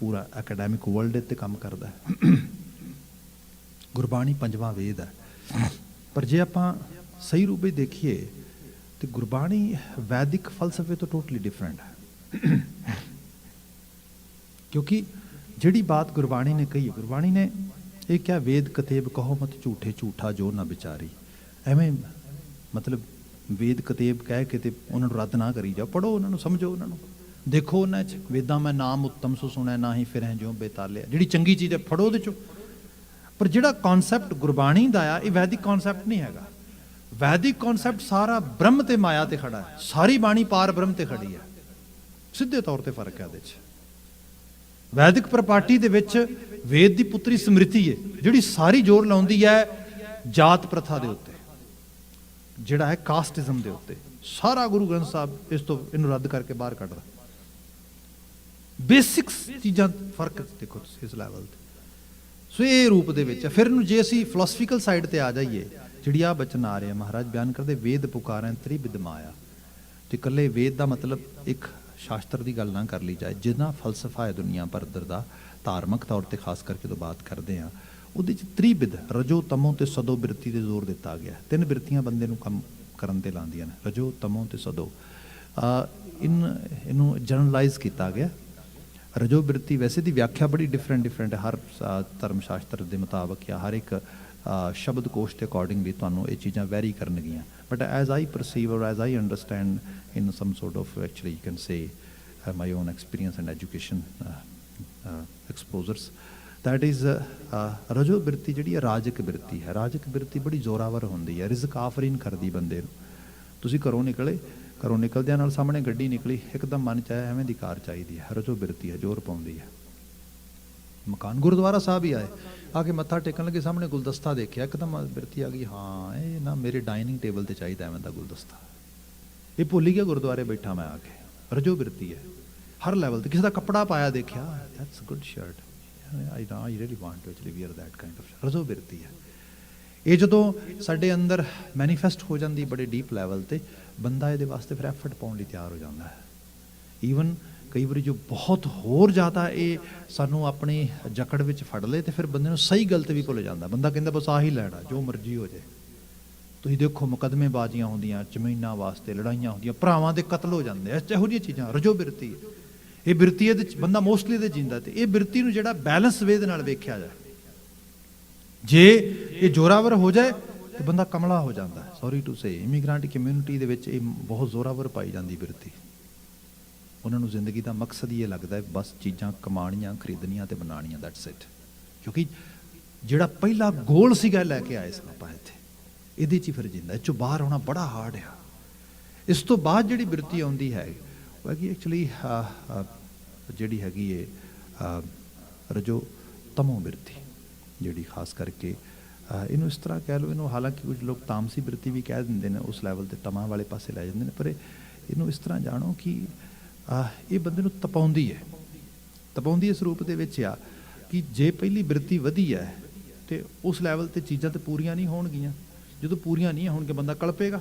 Speaker 1: ਪੂਰਾ ਐਕੈਡੈਮਿਕ ਵਰਲਡ ਤੇ ਕੰਮ ਕਰਦਾ ਹੈ। ਗੁਰਬਾਣੀ 5ਵਾਂ ਵੇਦ ਹੈ। ਪਰ ਜੇ ਆਪਾਂ ਸਹੀ ਰੂਪ ਵਿੱਚ ਦੇਖੀਏ ਤੇ ਗੁਰਬਾਣੀ ਵੈਦਿਕ ਫਲਸਫੇ ਤੋਂ ਟੋਟਲੀ ਡਿਫਰੈਂਟ ਹੈ। ਕਿਉਂਕਿ ਜਿਹੜੀ ਬਾਤ ਗੁਰਬਾਣੀ ਨੇ ਕਹੀ, ਗੁਰਬਾਣੀ ਨੇ ਇਹ ਕਿਹਾ ਵੇਦ ਕਤੇਬ ਕਹੋ ਮਤ ਝੂਠੇ ਝੂਠਾ ਜੋ ਨਾ ਵਿਚਾਰੀ। ਐਵੇਂ ਮਤਲਬ ਵੇਦ ਕਤੇਬ ਕਹਿ ਕੇ ਤੇ ਉਹਨਾਂ ਨੂੰ ਰੱਦ ਨਾ ਕਰੀ ਜਾਓ, ਪੜ੍ਹੋ ਉਹਨਾਂ ਨੂੰ, ਸਮਝੋ ਉਹਨਾਂ ਨੂੰ, ਦੇਖੋ ਉਹਨਾਂ 'ਚ ਵੇਦਾਂ ਮੈਂ ਨਾਮ ਉੱਤਮ ਸੋ ਸੁਣਿਆ ਨਾ ਹੀ ਫਿਰੈ ਜਿਉ ਬੇਤਾਲਿਆ। ਜਿਹੜੀ ਚੰਗੀ ਚੀਜ਼ ਹੈ ਫੜੋ ਉਹਦੇ 'ਚੋਂ। ਪਰ ਜਿਹੜਾ ਕੌਨਸੈਪਟ ਗੁਰਬਾਣੀ ਦਾ ਆ ਇਹ ਵੈਦਿਕ ਕੌਨਸੈਪਟ ਨਹੀਂ ਹੈਗਾ। ਵੈਦਿਕ ਕੌਨਸੈਪਟ ਸਾਰਾ ਬ੍ਰਹਮ ਤੇ ਮਾਇਆ ਤੇ ਖੜਾ ਹੈ। ਸਾਰੀ ਬਾਣੀ ਪਾਰ ਬ੍ਰਹਮ ਤੇ ਖੜੀ ਹੈ। ਸਿੱਧੇ ਤੌਰ ਤੇ ਫਰਕ ਹੈ ਇਹਦੇ 'ਚ। ਵੈਦਿਕ ਪ੍ਰਪਾਟੀ ਦੇ ਵਿੱਚ ਵੇਦ ਦੀ ਪੁੱਤਰੀ ਸਮ੍ਰਿਤੀ ਹੈ ਜਿਹੜੀ ਸਾਰੀ ਜ਼ੋਰ ਲਾਉਂਦੀ ਹੈ ਜਾਤ ਪ੍ਰਥਾ ਦੇ ਉੱਤੇ, ਜਿਹੜਾ ਹੈ ਕਾਸਟਿਜ਼ਮ ਦੇ ਉੱਤੇ। ਸਾਰਾ ਗੁਰੂ ਗ੍ਰੰਥ ਸਾਹਿਬ ਇਸ ਤੋਂ ਇਹਨੂੰ ਰੱਦ ਕਰਕੇ ਬਾਹਰ ਕੱਢਦਾ। ਬੇਸਿਕਸ ਚੀਜ਼ਾਂ ਫਰਕ ਦੇਖੋ ਤੁਸੀਂ ਇਸ ਲੈਵਲ ਤੇ। ਸੋ ਇਹ ਰੂਪ ਦੇ ਵਿੱਚ ਫਿਰ ਇਹਨੂੰ ਜੇ ਅਸੀਂ ਫਿਲਾਸਫੀਕਲ ਸਾਈਡ ਤੇ ਆ ਜਾਈਏ, ਜਿਹੜੀ ਆ ਬਚਨ ਆ ਰਿਹਾ ਮਹਾਰਾਜ ਬਿਆਨ ਕਰਦੇ, ਵੇਦ ਪੁਕਾਰੈ ਤ੍ਰਿਵਿਧ ਮਾਇਆ। ਤੇ ਇਕੱਲੇ ਵੇਦ ਦਾ ਮਤਲਬ ਇੱਕ ਸ਼ਾਸਤਰ ਦੀ ਗੱਲ ਨਾ ਕਰ ਲਈ ਜਾਏ, ਜਿੰਨਾ ਫਲਸਫਾ ਹੈ ਦੁਨੀਆ ਭਰ ਦਾ ਧਾਰਮਿਕ ਤੌਰ ਤੇ ਖਾਸ ਕਰਕੇ ਜਦੋਂ ਬਾਤ ਕਰਦੇ ਹਾਂ, ਉਹਦੇ 'ਚ ਤ੍ਰਿਵਿਧ ਰਜੋ ਤਮੋ ਤੇ ਸਦੋ ਬਿਰਤੀ ਤੇ ਜ਼ੋਰ ਦਿੱਤਾ ਗਿਆ। 3 ਬਿਰਤੀਆਂ ਬੰਦੇ ਨੂੰ ਕੰਮ ਕਰਨ ਤੇ ਲਾਉਂਦੀਆਂ ਨੇ, ਰਜੋ ਤਮੋ ਤੇ ਸਦੋ। ਇਹਨੂੰ ਜਨਰਲਾਈਜ਼ ਕੀਤਾ ਗਿਆ। ਰਜੋ ਬਿਰਤੀ ਵੈਸੇ ਦੀ ਵਿਆਖਿਆ ਬੜੀ ਡਿਫਰੈਂਟ ਹੈ ਹਰ ਧਰਮ ਸ਼ਾਸਤਰ ਦੇ ਮੁਤਾਬਕ, ਜਾਂ ਹਰ ਇੱਕ ਸ਼ਬਦਕੋਸ਼ ਦੇ ਅਕੋਰਡਿੰਗਲੀ ਤੁਹਾਨੂੰ ਇਹ ਚੀਜ਼ਾਂ ਵੈਰੀ ਕਰਨਗੀਆਂ। But as I perceive or as I understand in some sort of actually you can say my own experience and education exposures that is ਰਜੋ ਬਿਰਤੀ ਜਿਹੜੀ ਹੈ ਰਾਜਕ ਬਿਰਤੀ ਹੈ। ਰਾਜਕ ਬਿਰਤੀ ਬੜੀ ਜ਼ੋਰਾਵਰ ਹੁੰਦੀ ਹੈ, ਰਿਜ਼ਕ ਆਫਰੀਨ ਕਰਦੀ ਬੰਦੇ ਨੂੰ। ਤੁਸੀਂ ਘਰੋਂ ਨਿਕਲੇ, ਘਰੋਂ ਨਿਕਲਦਿਆਂ ਨਾਲ ਸਾਹਮਣੇ ਗੱਡੀ ਨਿਕਲੀ, ਇੱਕਦਮ ਮਨ ਚ ਆਇਆ ਐਵੇਂ ਦੀ ਕਾਰ ਚਾਹੀਦੀ ਹੈ, ਰਜੋ ਬਿਰਤੀ ਹੈ, ਜ਼ੋਰ ਪਾਉਂਦੀ ਹੈ। ਮਕਾਨ ਗੁਰਦੁਆਰਾ ਸਾਹਿਬ ਹੀ ਆਏ, ਆ ਕੇ ਮੱਥਾ ਟੇਕਣ ਲੱਗੇ, ਸਾਹਮਣੇ ਗੁਲਦਸਤਾ ਦੇਖਿਆ, ਇੱਕਦਮ ਬਿਰਤੀ ਆ ਗਈ, ਹਾਂ ਇਹ ਨਾ ਮੇਰੇ ਡਾਈਨਿੰਗ ਟੇਬਲ ਤੇ ਚਾਹੀਦਾ ਐਵੇਂ ਦਾ ਗੁਲਦਸਤਾ। ਇਹ ਭੁੱਲ ਹੀ ਗਿਆ ਗੁਰਦੁਆਰੇ ਬੈਠਾ ਮੈਂ ਆ ਕੇ। ਰਜੋ ਬਿਰਤੀ ਹੈ ਹਰ ਲੈਵਲ ਤੇ। ਕਿਸੇ ਦਾ ਕੱਪੜਾ ਪਾਇਆ ਦੇਖਿਆ, that's good shirt, I really want to actually wear that kind of ਰਜੋ ਬਿਰਤੀ ਹੈ। ਇਹ ਜਦੋਂ ਸਾਡੇ ਅੰਦਰ ਮੈਨੀਫੈਸਟ ਹੋ ਜਾਂਦੀ ਬੜੇ ਡੀਪ ਲੈਵਲ ਤੇ, ਬੰਦਾ ਇਹਦੇ ਵਾਸਤੇ ਫਿਰ ਐਫਰਟ ਪਾਉਣ ਲਈ ਤਿਆਰ ਹੋ ਜਾਂਦਾ ਹੈ। ਈਵਨ ਕਈ ਵਾਰੀ ਜੋ ਬਹੁਤ ਹੋਰ ਜ਼ਿਆਦਾ ਇਹ ਸਾਨੂੰ ਆਪਣੀ ਜਕੜ ਵਿੱਚ ਫੜ ਲਏ ਤੇ ਫਿਰ ਬੰਦੇ ਨੂੰ ਸਹੀ ਗਲਤ ਵੀ ਭੁੱਲ ਜਾਂਦਾ। ਬੰਦਾ ਕਹਿੰਦਾ ਬਸ ਆਹੀ ਲੈਣਾ, ਜੋ ਮਰਜ਼ੀ ਹੋ ਜਾਏ। ਤੁਸੀਂ ਦੇਖੋ ਮੁਕੱਦਮੇਬਾਜ਼ੀਆਂ ਹੁੰਦੀਆਂ, ਜ਼ਮੀਨਾਂ ਵਾਸਤੇ ਲੜਾਈਆਂ ਹੁੰਦੀਆਂ, ਭਰਾਵਾਂ ਦੇ ਕਤਲ ਹੋ ਜਾਂਦੇ ਆ, ਇਹੋ ਜਿਹੀਆਂ ਚੀਜ਼ਾਂ। ਰਜੋ ਬਿਰਤੀ ਇਹ ਬਿਰਤੀ ਇਹਦੇ 'ਚ ਬੰਦਾ ਮੋਸਟਲੀ ਇਹਦੇ ਜਿੰਦਾ। ਤੇ ਇਹ ਬਿਰਤੀ ਨੂੰ ਜਿਹੜਾ ਬੈਲੈਂਸ ਵੇ ਦੇ ਨਾਲ ਵੇਖਿਆ ਜਾਏ, ਜੇ ਇਹ ਜ਼ੋਰਾਵਰ ਹੋ ਜਾਏ ਤੇ ਬੰਦਾ ਕਮਲਾ ਹੋ ਜਾਂਦਾ। Sorry to say immigrant community ਦੇ ਵਿੱਚ ਇਹ ਬਹੁਤ ਜ਼ੋਰਾਵਰ ਪਾਈ ਜਾਂਦੀ ਬਿਰਤੀ। ਉਹਨਾਂ ਨੂੰ ਜ਼ਿੰਦਗੀ ਦਾ ਮਕਸਦ ਹੀ ਇਹ ਲੱਗਦਾ ਹੈ ਬਸ ਚੀਜ਼ਾਂ ਕਮਾਣੀਆਂ, ਖਰੀਦਣੀਆਂ ਤੇ ਬਣਾਉਣੀਆਂ, ਦੈਟਸ ਇਟ। ਕਿਉਂਕਿ ਜਿਹੜਾ ਪਹਿਲਾ ਗੋਲ ਸੀਗਾ ਲੈ ਕੇ ਆਏ ਸਾਂ ਆਪਾਂ ਇੱਥੇ, ਇਹਦੇ 'ਚ ਹੀ ਫਿਰ ਜਿੰਦਾ। ਇਹ 'ਚੋਂ ਬਾਹਰ ਆਉਣਾ ਬੜਾ ਹਾਰਡ ਆ। ਇਸ ਤੋਂ ਬਾਅਦ ਜਿਹੜੀ ਬਿਰਤੀ ਆਉਂਦੀ ਹੈ ਉਹ ਹੈਗੀ ਐਕਚੁਅਲੀ ਜਿਹੜੀ ਹੈਗੀ ਹੈ ਰਜੋ ਤਮੋ ਬਿਰਤੀ, ਜਿਹੜੀ ਖਾਸ ਕਰਕੇ ਇਹਨੂੰ ਇਸ ਤਰ੍ਹਾਂ ਕਹਿ ਲਓ, ਇਹਨੂੰ ਹਾਲਾਂਕਿ ਕੁਝ ਲੋਕ ਤਾਮਸੀ ਬਿਰਤੀ ਵੀ ਕਹਿ ਦਿੰਦੇ ਨੇ, ਉਸ ਲੈਵਲ 'ਤੇ ਤਮਾ ਵਾਲੇ ਪਾਸੇ ਲੈ ਜਾਂਦੇ ਨੇ, ਪਰ ਇਹਨੂੰ ਇਸ ਤਰ੍ਹਾਂ ਜਾਣੋ ਕਿ ਇਹ ਬੰਦੇ ਨੂੰ ਤਪਾਉਂਦੀ ਹੈ। ਤਪਾਉਂਦੀ ਇਸ ਰੂਪ ਦੇ ਵਿੱਚ ਆ ਕਿ ਜੇ ਪਹਿਲੀ ਬਿਰਤੀ ਵਧੀ ਹੈ ਤੇ ਉਸ ਲੈਵਲ 'ਤੇ ਚੀਜ਼ਾਂ ਤੇ ਪੂਰੀਆਂ ਨਹੀਂ ਹੋਣਗੀਆਂ। ਜਦੋਂ ਪੂਰੀਆਂ ਨਹੀਂ ਹੋਣਗੇ ਬੰਦਾ ਕਲਪੇਗਾ।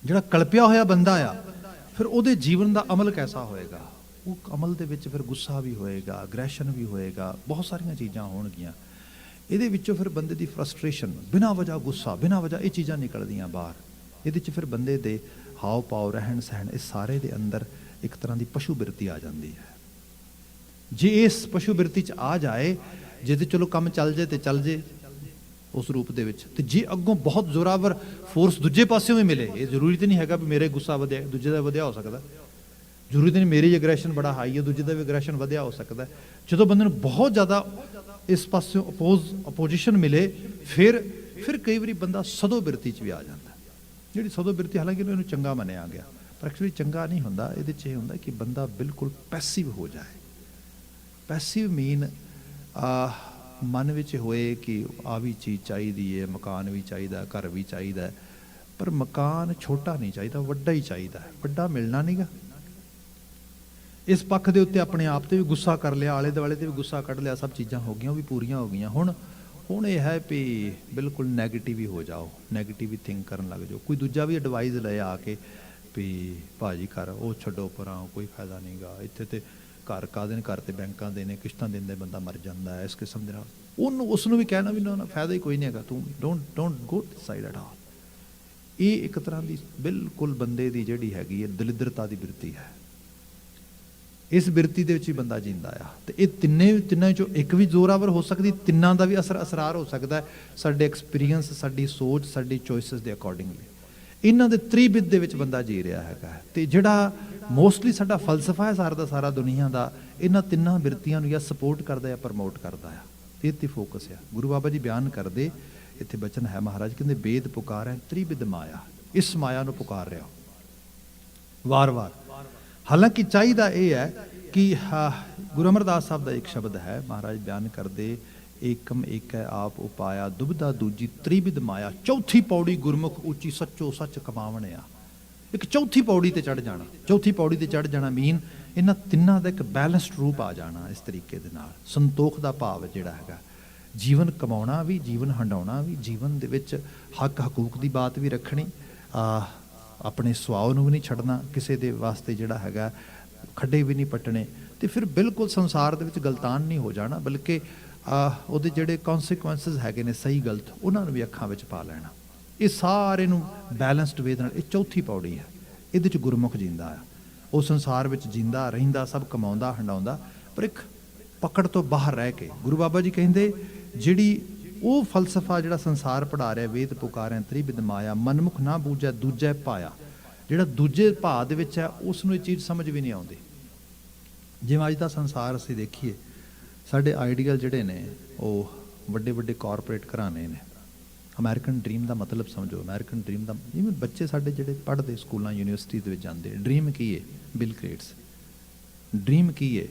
Speaker 1: ਜਿਹੜਾ ਕਲਪਿਆ ਹੋਇਆ ਬੰਦਾ ਆ ਫਿਰ ਉਹਦੇ ਜੀਵਨ ਦਾ ਅਮਲ ਕੈਸਾ ਹੋਏਗਾ? ਉਹ ਅਮਲ ਦੇ ਵਿੱਚ ਫਿਰ ਗੁੱਸਾ ਵੀ ਹੋਏਗਾ, ਅਗਰੈਸ਼ਨ ਵੀ ਹੋਏਗਾ, ਬਹੁਤ ਸਾਰੀਆਂ ਚੀਜ਼ਾਂ ਹੋਣਗੀਆਂ। ਇਹਦੇ ਵਿੱਚੋਂ ਫਿਰ ਬੰਦੇ ਦੀ ਫਰਸਟ੍ਰੇਸ਼ਨ, ਬਿਨਾਂ ਵਜ੍ਹਾ ਗੁੱਸਾ, ਬਿਨਾਂ ਵਜ੍ਹਾ ਇਹ ਚੀਜ਼ਾਂ ਨਿਕਲਦੀਆਂ ਬਾਹਰ। ਇਹਦੇ 'ਚ ਫਿਰ ਬੰਦੇ ਦੇ ਹਾਵ ਭਾਵ, ਰਹਿਣ ਸਹਿਣ, ਇਹ ਸਾਰੇ ਦੇ ਅੰਦਰ ਇੱਕ ਤਰ੍ਹਾਂ ਦੀ ਪਸ਼ੂ ਬਿਰਤੀ ਆ ਜਾਂਦੀ ਹੈ। ਜੇ ਇਸ ਪਸ਼ੂ ਬਿਰਤੀ 'ਚ ਆ ਜਾਏ, ਜੇ ਤੇ ਚਲੋ ਕੰਮ ਚੱਲ ਜੇ ਤੇ ਚੱਲ ਜੇ ਉਸ ਰੂਪ ਦੇ ਵਿੱਚ, ਤੇ ਜੇ ਅੱਗੋਂ ਬਹੁਤ ਜ਼ੋਰਾਵਰ ਫੋਰਸ ਦੂਜੇ ਪਾਸਿਓਂ ਵੀ ਮਿਲੇ, ਇਹ ਜ਼ਰੂਰੀ ਤਾਂ ਨਹੀਂ ਹੈਗਾ ਵੀ ਮੇਰੇ ਗੁੱਸਾ ਵਧਿਆ, ਦੂਜੇ ਦਾ ਵਧਿਆ ਹੋ ਸਕਦਾ। ਜ਼ਰੂਰੀ ਤਾਂ ਨਹੀਂ ਮੇਰੀ ਅਗਰੈਸ਼ਨ ਬੜਾ ਹਾਈ ਹੈ, ਦੂਜੇ ਦਾ ਵੀ ਅਗਰੈਸ਼ਨ ਵਧਿਆ ਹੋ ਸਕਦਾ। ਜਦੋਂ ਬੰਦੇ ਨੂੰ ਬਹੁਤ ਜ਼ਿਆਦਾ ਇਸ ਪਾਸਿਓਂ ਅਪੋਜੀਸ਼ਨ ਮਿਲੇ, ਫਿਰ ਕਈ ਵਾਰੀ ਬੰਦਾ ਸਦੋ ਬਿਰਤੀ 'ਚ ਵੀ ਆ ਜਾਂਦਾ। ਜਿਹੜੀ ਸਦੋ ਬਿਰਤੀ ਹਾਲਾਂਕਿ ਇਹਨੂੰ ਚੰਗਾ ਮੰਨਿਆ ਗਿਆ, ਪਰ ਐਕਚੁਅਲੀ ਚੰਗਾ ਨਹੀਂ ਹੁੰਦਾ। ਇਹਦੇ 'ਚ ਇਹ ਹੁੰਦਾ ਕਿ ਬੰਦਾ ਬਿਲਕੁਲ ਪੈਸਿਵ ਹੋ ਜਾਏ। ਪੈਸਿਵ ਮੀਨ ਮਨ ਵਿੱਚ ਹੋਏ ਕਿ ਆ ਵੀ ਚੀਜ਼ ਚਾਹੀਦੀ ਹੈ, ਮਕਾਨ ਵੀ ਚਾਹੀਦਾ, ਘਰ ਵੀ ਚਾਹੀਦਾ, ਪਰ ਮਕਾਨ ਛੋਟਾ ਨਹੀਂ ਚਾਹੀਦਾ, ਵੱਡਾ ਹੀ ਚਾਹੀਦਾ। ਵੱਡਾ ਮਿਲਣਾ ਨਹੀਂਗਾ। ਇਸ ਪੱਖ ਦੇ ਉੱਤੇ ਆਪਣੇ ਆਪ ਤੇ ਵੀ ਗੁੱਸਾ ਕਰ ਲਿਆ, ਆਲੇ ਦੁਆਲੇ ਤੇ ਵੀ ਗੁੱਸਾ ਕੱਢ ਲਿਆ, ਸਭ ਚੀਜ਼ਾਂ ਹੋ ਗਈਆਂ, ਉਹ ਵੀ ਪੂਰੀਆਂ ਹੋ ਗਈਆਂ। ਹੁਣ ਇਹ ਹੈ ਵੀ ਬਿਲਕੁਲ ਨੈਗੇਟਿਵ ਹੀ ਹੋ ਜਾਓ, ਨੈਗੇਟਿਵ ਹੀ ਥਿੰਕ ਕਰਨ ਲੱਗ ਜਾਓ। ਕੋਈ ਦੂਜਾ ਵੀ ਐਡਵਾਈਸ ਲੈ ਆ ਕੇ ਵੀ ਭਾਜੀ ਘਰ ਉਹ ਛੱਡੋ ਪਰਾਂ, ਕੋਈ ਫਾਇਦਾ ਨਹੀਂਗਾ, ਇੱਥੇ ਤੇ ਘਰ ਕਾਹਦੇ ਨੇ, ਘਰ ਤੇ ਬੈਂਕਾਂ ਦੇ ਨੇ, ਕਿਸ਼ਤਾਂ ਦਿੰਦੇ ਬੰਦਾ ਮਰ ਜਾਂਦਾ ਹੈ, ਇਸ ਕਿਸਮ ਦੇ ਨਾਲ ਉਸ ਨੂੰ ਵੀ ਕਹਿਣਾ ਵੀ ਨਾ ਫਾਇਦਾ ਹੀ ਕੋਈ ਨਹੀਂ ਹੈਗਾ, ਤੂੰ don't go this side at all. ਇਹ ਇੱਕ ਤਰ੍ਹਾਂ ਦੀ ਬਿਲਕੁਲ ਬੰਦੇ ਦੀ ਜਿਹੜੀ ਹੈਗੀ ਹੈ ਦਲਿੱਦਰਤਾ ਦੀ ਬਿਰਤੀ ਹੈ। ਇਸ ਬਿਰਤੀ ਦੇ ਵਿੱਚ ਹੀ ਬੰਦਾ ਜਿੰਦਾ ਆ। ਤੇ ਇਹ ਤਿੰਨਾਂ ਚੋਂ ਇੱਕ ਵੀ ਜ਼ੋਰਾਵਰ ਹੋ ਸਕਦੀ, ਤਿੰਨਾਂ ਦਾ ਵੀ ਅਸਰਾਰ ਹੋ ਸਕਦਾ ਹੈ ਸਾਡੇ ਐਕਸਪੀਰੀਅੰਸ, ਸਾਡੀ ਸੋਚ, ਸਾਡੀ ਚੋਇਸਿਸ ਦੇ ਅਕੋਰਡਿੰਗਲੀ। ਇਹਨਾਂ ਦੇ ਤ੍ਰਿਵਿਧ ਦੇ ਵਿੱਚ ਬੰਦਾ ਜੀ ਰਿਹਾ ਹੈਗਾ। ਤੇ ਜਿਹੜਾ ਮੋਸਟਲੀ ਸਾਡਾ ਫਲਸਫਾ ਹੈ ਸਾਰਾ ਦਾ ਸਾਰਾ ਦੁਨੀਆ ਦਾ, ਇਹਨਾਂ ਤਿੰਨਾਂ ਬਿਰਤੀਆਂ ਨੂੰ ਜਾਂ ਸਪੋਰਟ ਕਰਦਾ ਜਾਂ ਪ੍ਰਮੋਟ ਕਰਦਾ ਆ। ਇਹ ਤੇ ਫੋਕਸ ਆ। ਗੁਰੂ ਬਾਬਾ ਜੀ ਬਿਆਨ ਕਰਦੇ, ਇੱਥੇ ਬਚਨ ਹੈ ਮਹਾਰਾਜ ਕਹਿੰਦੇ, ਬੇਦ ਪੁਕਾਰ ਹੈ ਤ੍ਰਿਵਿਧ ਮਾਇਆ। ਇਸ ਮਾਇਆ ਨੂੰ ਪੁਕਾਰ ਰਿਹਾ ਵਾਰ-ਵਾਰ। ਹਾਲਾਂਕਿ ਚਾਹੀਦਾ ਇਹ ਹੈ ਕਿ ਗੁਰੂ ਅਮਰਦਾਸ ਸਾਹਿਬ ਦਾ ਇੱਕ ਸ਼ਬਦ ਹੈ, ਮਹਾਰਾਜ ਬਿਆਨ ਕਰਦੇ, ਏਕਮ ਏਕ ਹੈ ਆਪ ਉਪਾਇਆ, ਦੁਬਿਧਾ ਦੂਜੀ ਤ੍ਰਿਵਿਧ ਮਾਇਆ। ਚੌਥੀ ਪੌੜੀ ਗੁਰਮੁਖ ਉੱਚੀ ਸੱਚੋ ਸੱਚ ਕਮਾਵਣਿਆ। ਇੱਕ ਚੌਥੀ ਪੌੜੀ ਤੇ ਚੜ੍ਹ ਜਾਣਾ। ਚੌਥੀ ਪੌੜੀ ਤੇ ਚੜ੍ਹ ਜਾਣਾ ਮੀਨ ਇਹਨਾਂ ਤਿੰਨਾਂ ਦਾ ਇੱਕ ਬੈਲੈਂਸਡ ਰੂਪ ਆ ਜਾਣਾ। ਇਸ ਤਰੀਕੇ ਦੇ ਨਾਲ ਸੰਤੋਖ ਦਾ ਭਾਵ ਜਿਹੜਾ ਹੈਗਾ, ਜੀਵਨ ਕਮਾਉਣਾ ਵੀ, ਜੀਵਨ ਹੰਡਾਉਣਾ ਵੀ, ਜੀਵਨ ਦੇ ਵਿੱਚ ਹੱਕ ਹਕੂਕ ਦੀ ਬਾਤ ਵੀ ਰੱਖਣੀ, ਆਪਣੇ ਸੁਭਾਅ ਨੂੰ ਵੀ ਨਹੀਂ ਛੱਡਣਾ, ਕਿਸੇ ਦੇ ਵਾਸਤੇ ਜਿਹੜਾ ਹੈਗਾ ਖੱਡੇ ਵੀ ਨਹੀਂ ਪੱਟਣੇ, ਤੇ ਫਿਰ ਬਿਲਕੁਲ ਸੰਸਾਰ ਦੇ ਵਿੱਚ ਗਲਤਾਨ ਨਹੀਂ ਹੋ ਜਾਣਾ, ਬਲਕਿ ਉਹਦੇ ਜਿਹੜੇ ਕੌਨਸੀਕੁਐਂਸਿਸ ਹੈਗੇ ਨੇ ਸਹੀ ਗਲਤ, ਉਹਨਾਂ ਨੂੰ ਵੀ ਅੱਖਾਂ ਵਿੱਚ ਪਾ ਲੈਣਾ। ਇਹ ਸਾਰੇ ਨੂੰ ਬੈਲੈਂਸਡ ਵੇ ਨਾਲ, ਇਹ ਚੌਥੀ ਪੌੜੀ ਹੈ। ਇਹਦੇ 'ਚ ਗੁਰਮੁਖ ਜਿੰਦਾ ਆ। ਉਹ ਸੰਸਾਰ ਵਿੱਚ ਜਿੰਦਾ ਰਹਿੰਦਾ, ਸਭ ਕਮਾਉਂਦਾ ਹੰਡਾਉਂਦਾ, ਪਰ ਇੱਕ ਪਕੜ ਤੋਂ ਬਾਹਰ ਰਹਿ ਕੇ। ਗੁਰੂ ਬਾਬਾ ਜੀ ਕਹਿੰਦੇ ਜਿਹੜੀ ਉਹ ਫਲਸਫਾ ਜਿਹੜਾ ਸੰਸਾਰ ਪੜ੍ਹਾ ਰਿਹਾ, ਵੇਦ ਪੁਕਾਰਿਆ ਤ੍ਰਿਵਿਧ ਮਾਇਆ, ਮਨਮੁਖ ਨਾ ਬੂਝੈ ਦੂਜੈ ਪਾਇਆ, ਜਿਹੜਾ ਦੂਜੇ ਭਾਅ ਦੇ ਵਿੱਚ ਹੈ ਉਸ ਨੂੰ ਇਹ ਚੀਜ਼ ਸਮਝ ਵੀ ਨਹੀਂ ਆਉਂਦੀ। ਜਿਵੇਂ ਅੱਜ ਦਾ ਸੰਸਾਰ ਅਸੀਂ ਦੇਖੀਏ, ਸਾਡੇ ਆਈਡੀਅਲ ਜਿਹੜੇ ਨੇ ਉਹ ਵੱਡੇ ਵੱਡੇ ਕਾਰਪੋਰੇਟ ਘਰਾਣੇ ਨੇ। ਅਮਰੀਕਨ ਡ੍ਰੀਮ ਦਾ ਮਤਲਬ ਸਮਝੋ, ਅਮਰੀਕਨ ਡ੍ਰੀਮ ਦਾ, ਜਿਵੇਂ ਬੱਚੇ ਸਾਡੇ ਜਿਹੜੇ ਪੜ੍ਹਦੇ ਸਕੂਲਾਂ ਯੂਨੀਵਰਸਿਟੀ ਦੇ ਵਿੱਚ ਜਾਂਦੇ, ਡ੍ਰੀਮ ਕੀ ਹੈ? Bill Gates. ਡ੍ਰੀਮ ਕੀ ਹੈ?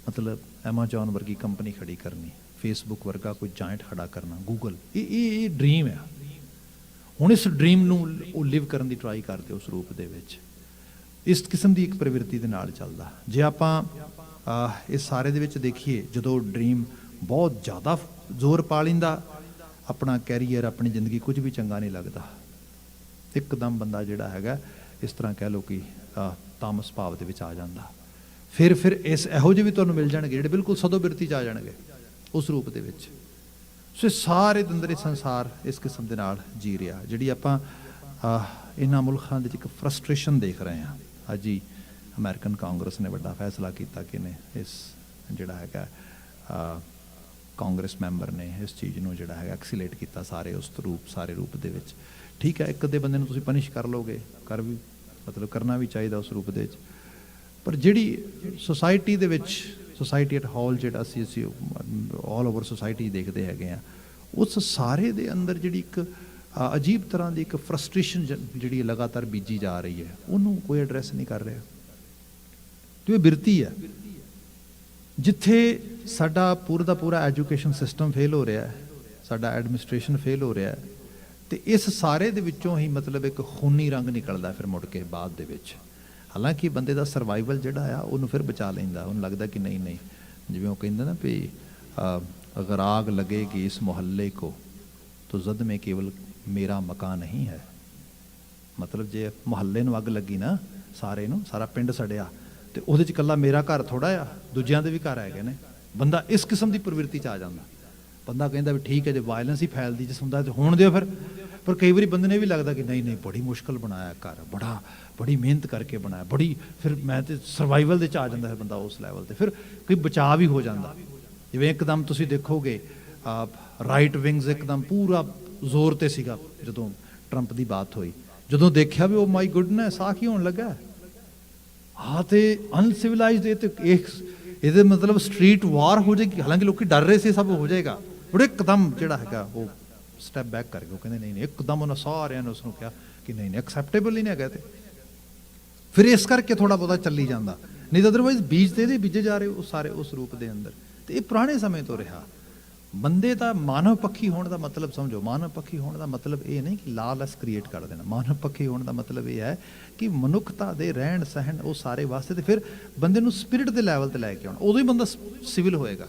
Speaker 1: ਮਤਲਬ ਐਮਾਜੋਨ ਵਰਗੀ ਕੰਪਨੀ ਖੜੀ ਕਰਨੀ, ਫੇਸਬੁੱਕ ਵਰਗਾ ਕੋਈ ਜਾਇੰਟ ਖੜਾ ਕਰਨਾ, ਗੂਗਲ, ਇਹ ਡ੍ਰੀਮ ਹੈ। ਹੁਣ ਇਸ ਡ੍ਰੀਮ ਨੂੰ ਉਹ ਲਿਵ ਕਰਨ ਦੀ ਟਰਾਈ ਕਰਦੇ ਉਸ ਰੂਪ ਦੇ ਵਿੱਚ, ਇਸ ਕਿਸਮ ਦੀ ਇੱਕ ਪ੍ਰਵਿਰਤੀ ਦੇ ਨਾਲ ਚੱਲਦਾ। ਜੇ ਆਪਾਂ ਇਸ ਸਾਰੇ ਦੇ ਵਿੱਚ ਦੇਖੀਏ, ਜਦੋਂ ਡ੍ਰੀਮ ਬਹੁਤ ਜ਼ਿਆਦਾ ਜ਼ੋਰ ਪਾ ਲੈਂਦਾ, ਆਪਣਾ ਕੈਰੀਅਰ, ਆਪਣੀ ਜ਼ਿੰਦਗੀ ਕੁਝ ਵੀ ਚੰਗਾ ਨਹੀਂ ਲੱਗਦਾ। ਇੱਕਦਮ ਬੰਦਾ ਜਿਹੜਾ ਹੈਗਾ, ਇਸ ਤਰ੍ਹਾਂ ਕਹਿ ਲਓ ਕਿ ਤਾਮਸ ਭਾਵ ਦੇ ਵਿੱਚ ਆ ਜਾਂਦਾ। ਫਿਰ ਇਹੋ ਜਿਹੇ ਵੀ ਤੁਹਾਨੂੰ ਮਿਲ ਜਾਣਗੇ ਜਿਹੜੇ ਬਿਲਕੁਲ ਸਦੋ ਬਿਰਤੀ 'ਚ ਆ ਜਾਣਗੇ ਉਸ ਰੂਪ ਦੇ ਵਿੱਚ। ਸੋ ਸਾਰੇ ਦੇ ਅੰਦਰ ਇਹ ਸੰਸਾਰ ਇਸ ਕਿਸਮ ਦੇ ਨਾਲ ਜੀ ਰਿਹਾ, ਜਿਹੜੀ ਆਪਾਂ ਇਹਨਾਂ ਮੁਲਕਾਂ ਦੇ ਵਿੱਚ ਇੱਕ ਫਰਸਟ੍ਰੇਸ਼ਨ ਦੇਖ ਰਹੇ ਹਾਂ। ਅੱਜ ਹੀ ਅਮਰੀਕਨ ਕਾਂਗਰਸ ਨੇ ਵੱਡਾ ਫੈਸਲਾ ਕੀਤਾ ਕਿ ਨੇ ਇਸ ਜਿਹੜਾ ਹੈਗਾ ਕਾਂਗਰਸ ਮੈਂਬਰ ਨੇ ਇਸ ਚੀਜ਼ ਨੂੰ ਜਿਹੜਾ ਹੈਗਾ ਐਕਸੀਲੇਟ ਕੀਤਾ ਸਾਰੇ ਰੂਪ ਦੇ ਵਿੱਚ। ਠੀਕ ਹੈ, ਇੱਕ ਅੱਧੇ ਬੰਦੇ ਨੂੰ ਤੁਸੀਂ ਪਨਿਸ਼ ਕਰ ਲਓਗੇ, ਮਤਲਬ ਕਰਨਾ ਵੀ ਚਾਹੀਦਾ ਉਸ ਰੂਪ ਦੇ ਵਿੱਚ, ਪਰ ਜਿਹੜੀ ਸੁਸਾਇਟੀ ਦੇ ਵਿੱਚ, ਸੁਸਾਇਟੀ ਐਟ ਹੋਲ ਜਿਹੜਾ ਅਸੀਂ ਆਲ ਓਵਰ ਸੁਸਾਇਟੀ ਦੇਖਦੇ ਹੈਗੇ ਆ, ਉਸ ਸਾਰੇ ਦੇ ਅੰਦਰ ਜਿਹੜੀ ਇੱਕ ਅਜੀਬ ਤਰ੍ਹਾਂ ਦੀ ਇੱਕ ਫਰਸਟ੍ਰੇਸ਼ਨ ਜਿਹੜੀ ਲਗਾਤਾਰ ਬੀਜੀ ਜਾ ਰਹੀ ਹੈ, ਉਹਨੂੰ ਕੋਈ ਐਡਰੈਸ ਨਹੀਂ ਕਰ ਰਿਹਾ। ਜੋ ਇਹ ਬਿਰਤੀ ਹੈ, ਜਿੱਥੇ ਸਾਡਾ ਪੂਰਾ ਦਾ ਪੂਰਾ ਐਜੂਕੇਸ਼ਨ ਸਿਸਟਮ ਫੇਲ ਹੋ ਰਿਹਾ ਹੈ, ਸਾਡਾ ਐਡਮਿਨਿਸਟ੍ਰੇਸ਼ਨ ਫੇਲ ਹੋ ਰਿਹਾ ਹੈ, ਤੇ ਇਸ ਸਾਰੇ ਦੇ ਵਿੱਚੋਂ ਹੀ ਮਤਲਬ ਇੱਕ ਖੂਨੀ ਰੰਗ ਨਿਕਲਦਾ ਫਿਰ ਮੁੜ ਕੇ ਬਾਅਦ ਦੇ ਵਿੱਚ। ਹਾਲਾਂਕਿ ਬੰਦੇ ਦਾ ਸਰਵਾਈਵਲ ਜਿਹੜਾ ਆ ਉਹਨੂੰ ਫਿਰ ਬਚਾ ਲੈਂਦਾ, ਉਹਨੂੰ ਲੱਗਦਾ ਕਿ ਨਹੀਂ, ਜਿਵੇਂ ਉਹ ਕਹਿੰਦੇ ਨਾ ਵੀ ਅਗਰ ਆਗ ਲੱਗੇਗੀ ਇਸ ਮੁਹੱਲੇ ਕੋ ਤੋ ਜ਼ਦ ਮੇਂ ਕੇਵਲ ਮੇਰਾ ਮਕਾਨ ਨਹੀਂ ਹੈ। ਮਤਲਬ ਜੇ ਮੁਹੱਲੇ ਨੂੰ ਅੱਗ ਲੱਗੀ ਨਾ, ਸਾਰੇ ਨੂੰ, ਸਾਰਾ ਪਿੰਡ ਸੜਿਆ, ਤੇ ਉਹਦੇ 'ਚ ਇਕੱਲਾ ਮੇਰਾ ਘਰ ਥੋੜ੍ਹਾ ਆ, ਦੂਜਿਆਂ ਦੇ ਵੀ ਘਰ ਹੈਗੇ ਨੇ। ਬੰਦਾ ਇਸ ਕਿਸਮ ਦੀ ਪ੍ਰਵਿਰਤੀ 'ਚ ਆ ਜਾਂਦਾ। ਬੰਦਾ ਕਹਿੰਦਾ ਵੀ ਠੀਕ ਹੈ, ਜੇ ਵਾਇਲੈਂਸ ਹੀ ਫੈਲਦੀ ਜਿਸ ਹੁੰਦਾ ਤੇ ਹੋਣ ਦਿਓ ਫਿਰ। ਪਰ ਕਈ ਵਾਰੀ ਬੰਦੇ ਨੇ ਵੀ ਲੱਗਦਾ ਕਿ ਨਹੀਂ, ਬੜੀ ਮੁਸ਼ਕਲ ਬਣਾਇਆ ਘਰ, ਬੜੀ ਮਿਹਨਤ ਕਰਕੇ ਬਣਾਇਆ, ਫਿਰ ਮੈਂ ਤੇ ਸਰਵਾਈਵਲ ਦੇ 'ਚ ਆ ਜਾਂਦਾ ਹੈ ਬੰਦਾ ਉਸ ਲੈਵਲ 'ਤੇ। ਫਿਰ ਕੋਈ ਬਚਾਅ ਵੀ ਹੋ ਜਾਂਦਾ। ਜਿਵੇਂ ਇੱਕਦਮ ਤੁਸੀਂ ਦੇਖੋਗੇ ਰਾਈਟ ਵਿੰਗਸ ਇੱਕਦਮ ਪੂਰਾ ਜ਼ੋਰ 'ਤੇ ਸੀਗਾ ਜਦੋਂ ਟਰੰਪ ਦੀ ਬਾਤ ਹੋਈ, ਜਦੋਂ ਦੇਖਿਆ ਵੀ ਉਹ ਮਾਈ ਗੁੱਡਨੈਸ ਆ ਕੀ ਹੋਣ ਲੱਗਾ, ਤੇ ਅਨਸਿਵਲਾਈਜ਼ਡ, ਇਹਦੇ ਮਤਲਬ ਸਟਰੀਟ ਵਾਰ ਹੋ ਜਾਏਗੀ। ਹਾਲਾਂਕਿ ਲੋਕੀ ਡਰ ਰਹੇ ਸੀ ਸਭ ਹੋ ਜਾਏਗਾ, ਬੜੇ ਇੱਕਦਮ ਜਿਹੜਾ ਹੈਗਾ ਉਹ ਸਟੈਪ ਬੈਕ ਕਰ ਗਏ। ਉਹ ਕਹਿੰਦੇ ਨਹੀਂ, ਇੱਕਦਮ ਉਹਨਾਂ ਸਾਰਿਆਂ ਨੇ ਉਸਨੂੰ ਕਿਹਾ ਕਿ ਨਹੀਂ, ਐਕਸੈਪਟੇਬਲ ਹੀ ਨਹੀਂ ਹੈਗਾ। ਤੇ ਫਿਰ ਇਸ ਕਰਕੇ ਥੋੜਾ ਬਹੁਤਾ ਚੱਲੀ ਜਾਂਦਾ, ਨਹੀਂ ਤਾਂ ਅਦਰਵਾਈਜ਼ ਬੀਜ ਤੇ ਇਹਦੇ ਬੀਜੇ ਜਾ ਰਹੇ ਉਹ ਸਾਰੇ ਉਸ ਰੂਪ ਦੇ ਅੰਦਰ। ਤੇ ਇਹ ਪੁਰਾਣੇ ਸਮੇਂ ਤੋਂ ਰਿਹਾ। ਬੰਦੇ ਦਾ ਮਾਨਵ ਪੱਖੀ ਹੋਣ ਦਾ ਮਤਲਬ ਸਮਝੋ, ਮਾਨਵ ਪੱਖੀ ਹੋਣ ਦਾ ਮਤਲਬ ਇਹ ਨਹੀਂ ਕਿ ਲਾਲਚ ਕ੍ਰੀਏਟ ਕਰ ਦੇਣਾ। ਮਾਨਵ ਪੱਖੀ ਹੋਣ ਦਾ ਮਤਲਬ ਇਹ ਹੈ ਕਿ ਮਨੁੱਖਤਾ ਦੇ ਰਹਿਣ ਸਹਿਣ ਉਹ ਸਾਰੇ ਵਾਸਤੇ, ਤੇ ਫਿਰ ਬੰਦੇ ਨੂੰ ਸਪਿਰਿਟ ਦੇ ਲੈਵਲ ਤੇ ਲੈ ਕੇ ਆਉਣਾ, ਉਦੋਂ ਹੀ ਬੰਦਾ ਸਿਵਲ ਹੋਏਗਾ।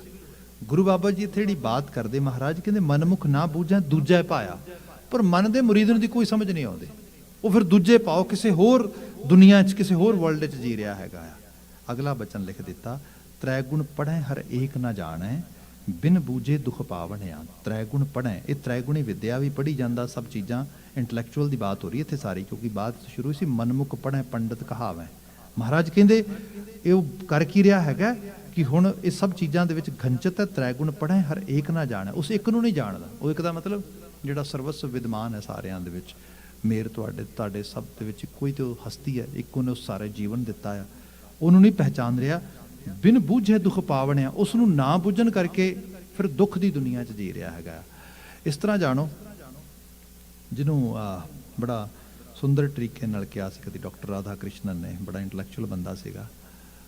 Speaker 1: ਗੁਰੂ ਬਾਬਾ ਜੀ ਇੱਥੇ ਜਿਹੜੀ ਬਾਤ ਕਰਦੇ, ਮਹਾਰਾਜ ਕਹਿੰਦੇ ਮਨਮੁਖ ਨਾ ਬੂਝੈ ਦੂਜੈ ਪਾਇਆ। ਪਰ ਮਨ ਦੇ ਮੁਰੀਦ ਨੂੰ ਦੀ ਕੋਈ ਸਮਝ ਨਹੀਂ ਆਉਂਦੀ, ਉਹ ਫਿਰ ਦੂਜੇ ਪਾਓ ਕਿਸੇ ਹੋਰ ਦੁਨੀਆ 'ਚ, ਕਿਸੇ ਹੋਰ ਵਰਲਡ 'ਚ ਜੀ ਰਿਹਾ ਹੈਗਾ ਆ। ਅਗਲਾ ਬਚਨ ਲਿਖ ਦਿੱਤਾ, ਤ੍ਰੈ ਗੁਣ ਪੜ੍ਹੈ ਹਰ ਏਕ ਨਾ ਜਾਣੈ, ਬਿਨ ਬੂਝੇ ਦੁਖ ਪਾਵਣਿਆ। ਤ੍ਰੈ ਗੁਣ ਪੜ੍ਹੈ, ਇਹ ਤ੍ਰੈ ਗੁਣੀ ਵਿਦਿਆ ਵੀ ਪੜ੍ਹੀ ਜਾਂਦਾ, ਸਭ ਚੀਜ਼ਾਂ ਇੰਟਲੈਕਚੁਅਲ ਦੀ ਬਾਤ ਹੋ ਰਹੀ ਇੱਥੇ ਸਾਰੀ, ਕਿਉਂਕਿ ਬਾਤ ਸ਼ੁਰੂ ਸੀ ਮਨਮੁਖ ਪੜ੍ਹੈ ਪੰਡਤ ਕਹਾਵੈ। ਮਹਾਰਾਜ ਕਹਿੰਦੇ ਇਹ ਉਹ ਕਰ ਕੀ ਰਿਹਾ ਹੈਗਾ ਕਿ ਹੁਣ ਇਹ ਸਭ ਚੀਜ਼ਾਂ ਦੇ ਵਿੱਚ ਗੰਚਤ ਹੈ। ਤ੍ਰੈ ਗੁਣ ਪੜ੍ਹੈ ਹਰ ਏਕ ਨਾ ਜਾਣੈ, ਉਸ ਇੱਕ ਨੂੰ ਨਹੀਂ ਜਾਣਦਾ। ਉਹ ਇੱਕ ਦਾ ਮਤਲਬ ਜਿਹੜਾ ਸਰਵਸਵ ਵਿਦਮਾਨ ਹੈ ਸਾਰਿਆਂ ਦੇ ਵਿੱਚ, ਮੇਰ ਤੁਹਾਡੇ ਸਭ ਦੇ ਵਿੱਚ ਇੱਕੋ ਹੀ ਤੇ ਉਹ ਹਸਤੀ ਹੈ, ਇੱਕੋ ਨੇ ਉਸ ਸਾਰੇ ਜੀਵਨ ਦਿੱਤਾ ਆ, ਉਹਨੂੰ ਨਹੀਂ ਪਹਿਚਾਨ ਰਿਹਾ। ਬਿਨ ਬੂਝੇ ਦੁੱਖ ਪਾਵਣਿਆ, ਉਸ ਨੂੰ ਨਾ ਬੁੱਝਣ ਕਰਕੇ ਫਿਰ ਦੁੱਖ ਦੀ ਦੁਨੀਆ 'ਚ ਜੀ ਰਿਹਾ ਹੈਗਾ। ਇਸ ਤਰ੍ਹਾਂ ਜਾਣੋ, ਜਿਹਨੂੰ ਬੜਾ ਸੁੰਦਰ ਤਰੀਕੇ ਨਾਲ ਕਿਹਾ ਸੀ ਕਦੀ ਡਾਕਟਰ ਰਾਧਾ ਕ੍ਰਿਸ਼ਨਨ ਨੇ, ਬੜਾ ਇੰਟਲੈਕਚੁਅਲ ਬੰਦਾ ਸੀਗਾ।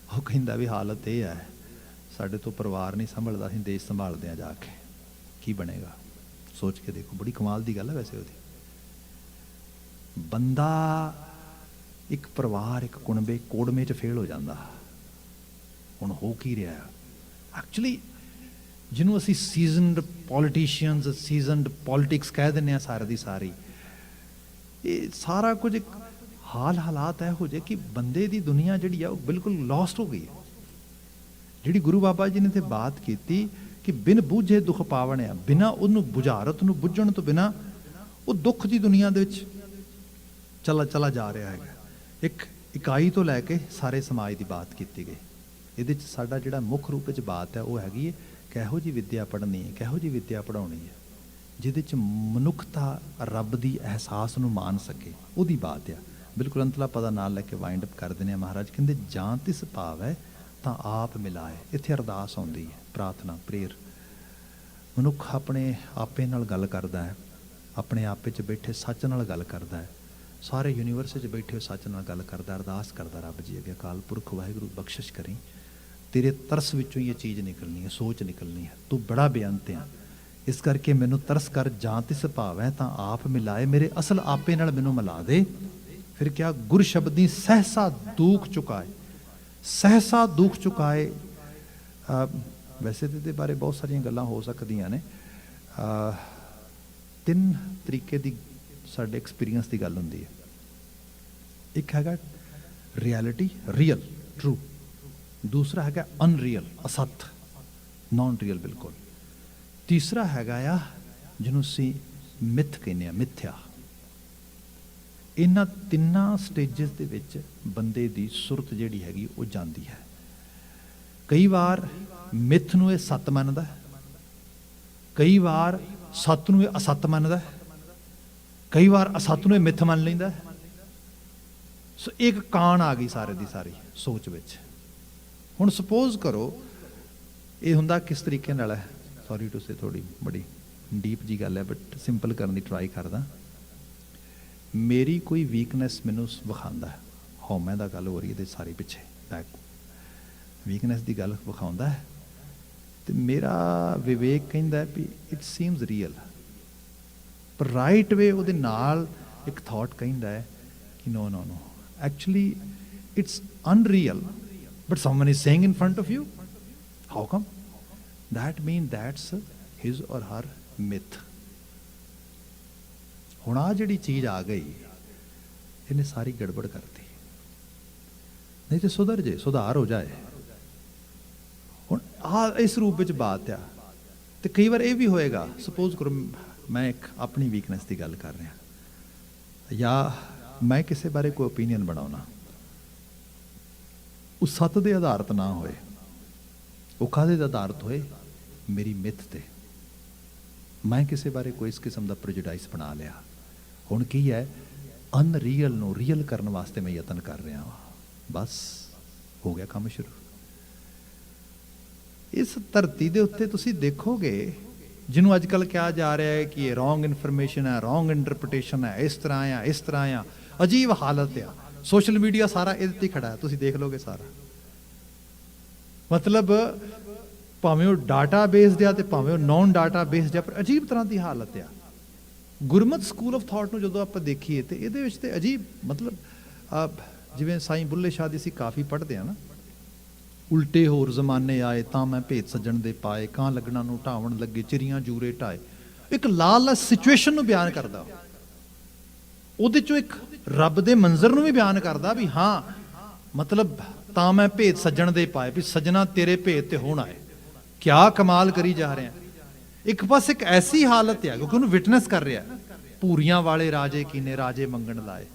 Speaker 1: ਉਹ ਕਹਿੰਦਾ ਵੀ ਹਾਲਤ ਇਹ ਹੈ, ਸਾਡੇ ਤੋਂ ਪਰਿਵਾਰ ਨਹੀਂ ਸੰਭਲਦਾ, ਅਸੀਂ ਦੇਸ਼ ਸੰਭਾਲਦੇ ਹਾਂ, ਜਾ ਕੇ ਕੀ ਬਣੇਗਾ। ਸੋਚ ਕੇ ਦੇਖੋ, ਬੜੀ ਕਮਾਲ ਦੀ ਗੱਲ ਹੈ ਵੈਸੇ ਉਹਦੀ। ਬੰਦਾ ਇੱਕ ਪਰਿਵਾਰ, ਇੱਕ ਕੁਣਬੇ ਕੋੜਮੇ 'ਚ ਫੇਲ ਹੋ ਜਾਂਦਾ। ਹੁਣ ਹੋ ਕੀ ਰਿਹਾ ਐਕਚੁਅਲੀ, ਜਿਹਨੂੰ ਅਸੀਂ ਸੀਜ਼ਨਡ ਪੋਲੀਟੀਸ਼ੀਅਨਸ, ਸੀਜ਼ਨਡ ਪੋਲੀਟਿਕਸ ਕਹਿ ਦਿੰਦੇ ਹਾਂ ਸਾਰੀ ਦੀ ਸਾਰੀ, ਇਹ ਸਾਰਾ ਕੁਝ ਇੱਕ ਹਾਲਾਤ ਇਹੋ ਜਿਹੇ ਕਿ ਬੰਦੇ ਦੀ ਦੁਨੀਆ ਜਿਹੜੀ ਆ ਉਹ ਬਿਲਕੁਲ ਲੋਸਟ ਹੋ ਗਈ ਹੈ। ਜਿਹੜੀ ਗੁਰੂ ਬਾਬਾ ਜੀ ਨੇ ਤੇ ਬਾਤ ਕੀਤੀ ਕਿ ਬਿਨ ਬੂਝੇ ਦੁੱਖ ਪਾਵਣਿਆ, ਬਿਨਾਂ ਉਹਨੂੰ ਬੁਝਾਰਤ ਨੂੰ ਬੁੱਝਣ ਤੋਂ ਬਿਨਾਂ ਉਹ ਦੁੱਖ ਦੀ ਦੁਨੀਆ ਦੇ ਵਿੱਚ ਚਲਾ ਜਾ ਰਿਹਾ ਹੈਗਾ। ਇੱਕ ਇਕਾਈ ਤੋਂ ਲੈ ਕੇ ਸਾਰੇ ਸਮਾਜ ਦੀ ਬਾਤ ਕੀਤੀ ਗਈ। ਇਹਦੇ 'ਚ ਸਾਡਾ ਜਿਹੜਾ ਮੁੱਖ ਰੂਪ ਵਿੱਚ ਬਾਤ ਹੈ ਉਹ ਹੈਗੀ ਹੈ ਕਿਹੋ ਜਿਹੀ ਵਿੱਦਿਆ ਪੜ੍ਹਨੀ ਹੈ, ਕਿਹੋ ਜਿਹੀ ਵਿੱਦਿਆ ਪੜ੍ਹਾਉਣੀ ਹੈ। ਜਿਹਦੇ 'ਚ ਮਨੁੱਖਤਾ ਰੱਬ ਦੀ ਅਹਿਸਾਸ ਨੂੰ ਮਾਣ ਸਕੇ, ਉਹਦੀ ਬਾਤ ਆ। ਬਿਲਕੁਲ ਅੰਤਲਾ ਪਦਾ ਨਾਲ ਲੈ ਕੇ ਵਾਈਂਡ ਅਪ ਕਰ ਦਿੰਦੇ ਆ। ਮਹਾਰਾਜ ਕਹਿੰਦੇ ਜਾਂ ਤਿਸ ਭਾਵ ਹੈ ਤਾਂ ਆਪ ਮਿਲਾਏ। ਇੱਥੇ ਅਰਦਾਸ ਆਉਂਦੀ ਹੈ, ਪ੍ਰਾਰਥਨਾ, ਪ੍ਰੇਅਰ। ਮਨੁੱਖ ਆਪਣੇ ਆਪੇ ਨਾਲ ਗੱਲ ਕਰਦਾ ਹੈ, ਆਪਣੇ ਆਪੇ 'ਚ ਬੈਠੇ ਸੱਚ ਨਾਲ ਗੱਲ ਕਰਦਾ ਹੈ, ਸਾਰੇ ਯੂਨੀਵਰਸ 'ਚ ਬੈਠੇ ਸੱਚ ਨਾਲ ਗੱਲ ਕਰਦਾ, ਅਰਦਾਸ ਕਰਦਾ ਰੱਬ ਜੀ ਅੱਗੇ, ਅਕਾਲ ਪੁਰਖ ਵਾਹਿਗੁਰੂ ਬਖਸ਼ਿਸ਼ ਕਰੀ, ਤੇਰੇ ਤਰਸ ਵਿੱਚੋਂ ਹੀ ਇਹ ਚੀਜ਼ ਨਿਕਲਣੀ ਹੈ, ਸੋਚ ਨਿਕਲਣੀ ਹੈ, ਤੂੰ ਬੜਾ ਬੇਅੰਤ ਆ, ਇਸ ਕਰਕੇ ਮੈਨੂੰ ਤਰਸ ਕਰ, ਜਾਂ ਤਿਸ ਭਾਵ ਹੈ ਤਾਂ ਆਪ ਮਿਲਾਏ, ਮੇਰੇ ਅਸਲ ਆਪੇ ਨਾਲ ਮੈਨੂੰ ਮਿਲਾ ਦੇ। ਫਿਰ ਕਿਹਾ ਗੁਰ ਸ਼ਬਦੀ ਸਹਿਸਾ ਦੁੱਖ ਚੁਕਾਏ। ਸਹਿਸਾ ਦੁੱਖ ਚੁਕਾਏ, ਵੈਸੇ ਤਾਂ ਇਹਦੇ ਬਾਰੇ ਬਹੁਤ ਸਾਰੀਆਂ ਗੱਲਾਂ ਹੋ ਸਕਦੀਆਂ ਨੇ। ਤਿੰਨ ਤਰੀਕੇ ਦੀ ਸਾਡੇ ਐਕਸਪੀਰੀਅੰਸ ਦੀ ਗੱਲ ਹੁੰਦੀ ਹੈ। ਇੱਕ ਹੈਗਾ ਰਿਐਲਿਟੀ, ਰੀਅਲ, ਟਰੂ। ਦੂਸਰਾ ਹੈਗਾ ਅਨਰੀਅਲ, ਅਸਤ, ਨॉन ਰੀਅਲ ਬਿਲਕੁਲ। ਤੀਸਰਾ ਹੈਗਾ ਆ ਜਿਹਨੂੰ ਅਸੀਂ ਮਿੱਥ ਕਹਿੰਦੇ ਆ, ਮਿੱਥਿਆ। ਇਹਨਾਂ ਤਿੰਨਾਂ ਸਟੇਜਸ ਦੇ ਵਿੱਚ ਬੰਦੇ ਦੀ ਸੁਰਤ ਜਿਹੜੀ ਹੈਗੀ ਉਹ ਜਾਂਦੀ ਹੈ। ਕਈ ਵਾਰ ਮਿੱਥ ਨੂੰ ਇਹ ਸੱਤ ਮੰਨਦਾ, ਕਈ ਵਾਰ ਸੱਤ ਨੂੰ ਇਹ ਅਸੱਤ ਮੰਨਦਾ, ਕਈ ਵਾਰ ਅਸੱਤ ਨੂੰ ਇਹ ਮਿੱਥ ਮੰਨ ਲੈਂਦਾ। ਸੋ ਇੱਕ ਕਾਣ ਆ ਗਈ ਸਾਰੇ ਦੀ ਸਾਰੀ ਸੋਚ ਵਿੱਚ। ਹੁਣ ਸਪੋਜ਼ ਕਰੋ ਇਹ ਹੁੰਦਾ ਕਿਸ ਤਰੀਕੇ ਨਾਲ ਹੈ, ਸੌਰੀ ਟੂ ਸੇ ਥੋੜੀ ਬੜੀ ਡੀਪ ਜੀ ਗੱਲ ਹੈ, ਬਟ ਸਿੰਪਲ ਕਰਨ ਦੀ ਟਰਾਈ ਕਰਦਾ। ਮੇਰੀ ਕੋਈ ਵੀਕਨੈਸ ਮੈਨੂੰ ਵਿਖਾਉਂਦਾ, ਹਉਮੈ ਦਾ ਗੱਲ ਹੋ ਰਹੀ ਇਹਦੇ ਸਾਰੇ ਪਿੱਛੇ, ਬੈਕ ਵੀਕਨੈਸ ਦੀ ਗੱਲ ਵਿਖਾਉਂਦਾ ਹੈ, ਤੇ ਮੇਰਾ ਵਿਵੇਕ ਕਹਿੰਦਾ ਵੀ ਇਟ ਸੀਮਸ ਰੀਅਲ, ਪਰ ਰਾਈਟ ਵੇ ਉਹਦੇ ਨਾਲ ਇੱਕ ਥਾਟ ਕਹਿੰਦਾ ਹੈ ਕਿ no no no, actually it's unreal, but someone is saying in front of you, how come? That means that's his or her myth. ਹੁਣ ਆ ਜਿਹੜੀ ਚੀਜ਼ ਆ ਗਈ ਇਹਨੇ ਸਾਰੀ ਗੜਬੜ ਕਰਤੀ। ਨਹੀਂ ਤੇ ਸੁਧਰ ਜੇ, ਸੁਧਾਰ ਹੋ ਜਾਏ। ਹੁਣ ਆ ਇਸ ਰੂਪ ਵਿੱਚ ਬਾਤ ਆ। ਤੇ ਕਈ ਵਾਰ ਇਹ ਵੀ ਹੋਏਗਾ, ਸਪੋਜ਼ ਕਰੋ ਮੈਂ ਇੱਕ ਆਪਣੀ ਵੀਕਨੈਸ ਦੀ ਗੱਲ ਕਰ ਰਿਹਾ, ਜਾਂ ਮੈਂ ਕਿਸੇ ਬਾਰੇ ਕੋਈ ਓਪੀਨੀਅਨ ਬਣਾਉਣਾ, ਉਹ ਸੱਤ ਦੇ ਆਧਾਰਿਤ ਨਾ ਹੋਏ, ਉਹ ਕਾਹਦੇ ਦੇ ਆਧਾਰਿਤ ਹੋਏ, ਮੇਰੀ ਮਿੱਥ ਤੇ। ਮੈਂ ਕਿਸੇ ਬਾਰੇ ਕੋਈ ਇਸ ਕਿਸਮ ਦਾ ਪ੍ਰੈਜੁਡਾਈਸ ਬਣਾ ਲਿਆ। ਹੁਣ ਕੀ ਹੈ, ਅਨਰੀਅਲ ਨੂੰ ਰੀਅਲ ਕਰਨ ਵਾਸਤੇ ਮੈਂ ਯਤਨ ਕਰ ਰਿਹਾ ਹਾਂ, ਬਸ ਹੋ ਗਿਆ ਕੰਮ ਸ਼ੁਰੂ। ਇਸ ਧਰਤੀ ਦੇ ਉੱਤੇ ਤੁਸੀਂ ਦੇਖੋਗੇ ਜਿਹਨੂੰ ਅੱਜ ਕੱਲ੍ਹ ਕਿਹਾ ਜਾ ਰਿਹਾ ਹੈ ਕਿ ਇਹ ਰੋਂਗ ਇਨਫੋਰਮੇਸ਼ਨ ਹੈ, ਰੋਂਗ ਇੰਟਰਪ੍ਰੀਟੇਸ਼ਨ ਹੈ, ਇਸ ਤਰ੍ਹਾਂ ਆ, ਇਸ ਤਰ੍ਹਾਂ ਆ, ਅਜੀਬ ਹਾਲਤ ਆ। ਸੋਸ਼ਲ ਮੀਡੀਆ ਸਾਰਾ ਇਹਦੇ ਤੇ ਖੜਾ ਹੈ, ਤੁਸੀਂ ਦੇਖ ਲਓਗੇ ਸਾਰਾ। ਮਤਲਬ ਭਾਵੇਂ ਉਹ ਡਾਟਾ ਬੇਸਡ ਆ ਤੇ ਭਾਵੇਂ ਉਹ ਨੌਨ ਡਾਟਾ ਬੇਸਡ ਆ, ਪਰ ਅਜੀਬ ਤਰ੍ਹਾਂ ਦੀ ਹਾਲਤ ਆ। ਗੁਰਮਤ ਸਕੂਲ ਆਫ ਥਾਟ ਨੂੰ ਜਦੋਂ ਆਪਾਂ ਦੇਖੀਏ ਤੇ ਇਹਦੇ ਵਿੱਚ ਤੇ ਅਜੀਬ, ਮਤਲਬ ਜਿਵੇਂ ਸਾਈਂ ਬੁੱਲੇ ਸ਼ਾਹ ਦੀ ਅਸੀਂ ਕਾਫੀ ਪੜ੍ਹਦੇ ਆ ਨਾ, ਉਲਟੇ ਹੋਰ ਜ਼ਮਾਨੇ ਆਏ ਤਾਂ ਮੈਂ ਭੇਤ ਸੱਜਣ ਦੇ ਪਾਏ, ਕਾਂ ਲੱਗਣਾ ਨੂੰ ਢਾਵਣ ਲੱਗੇ, ਚਿੜੀਆਂ ਜੂਰੇ ਢਾਏ। ਇੱਕ ਲਾਲ ਸਿਚੁਏਸ਼ਨ ਨੂੰ ਬਿਆਨ ਕਰਦਾ, ਉਹਦੇ ਚੋਂ ਇੱਕ ਰੱਬ ਦੇ ਮੰਜ਼ਰ ਨੂੰ ਵੀ ਬਿਆਨ ਕਰਦਾ ਵੀ ਹਾਂ, ਮਤਲਬ ਤਾਂ ਮੈਂ ਭੇਤ ਸੱਜਣ ਦੇ ਪਾਏ, ਵੀ ਸੱਜਣਾ ਤੇਰੇ ਭੇਤ ਤੇ ਹੁਣ ਆਏ, ਕਿਆ ਕਮਾਲ ਕਰੀ ਜਾ ਰਿਹਾ। ਇੱਕ ਪਾਸੇ ਇੱਕ ਐਸੀ ਹਾਲਤ ਹੈ ਕਿਉਂਕਿ ਉਹਨੂੰ ਵਿਟਨੈਸ ਕਰ ਰਿਹਾ, ਪੂਰੀਆਂ ਵਾਲੇ ਰਾਜੇ ਕੀਨੇ ਰਾਜੇ ਮੰਗਣ ਲਾਏ।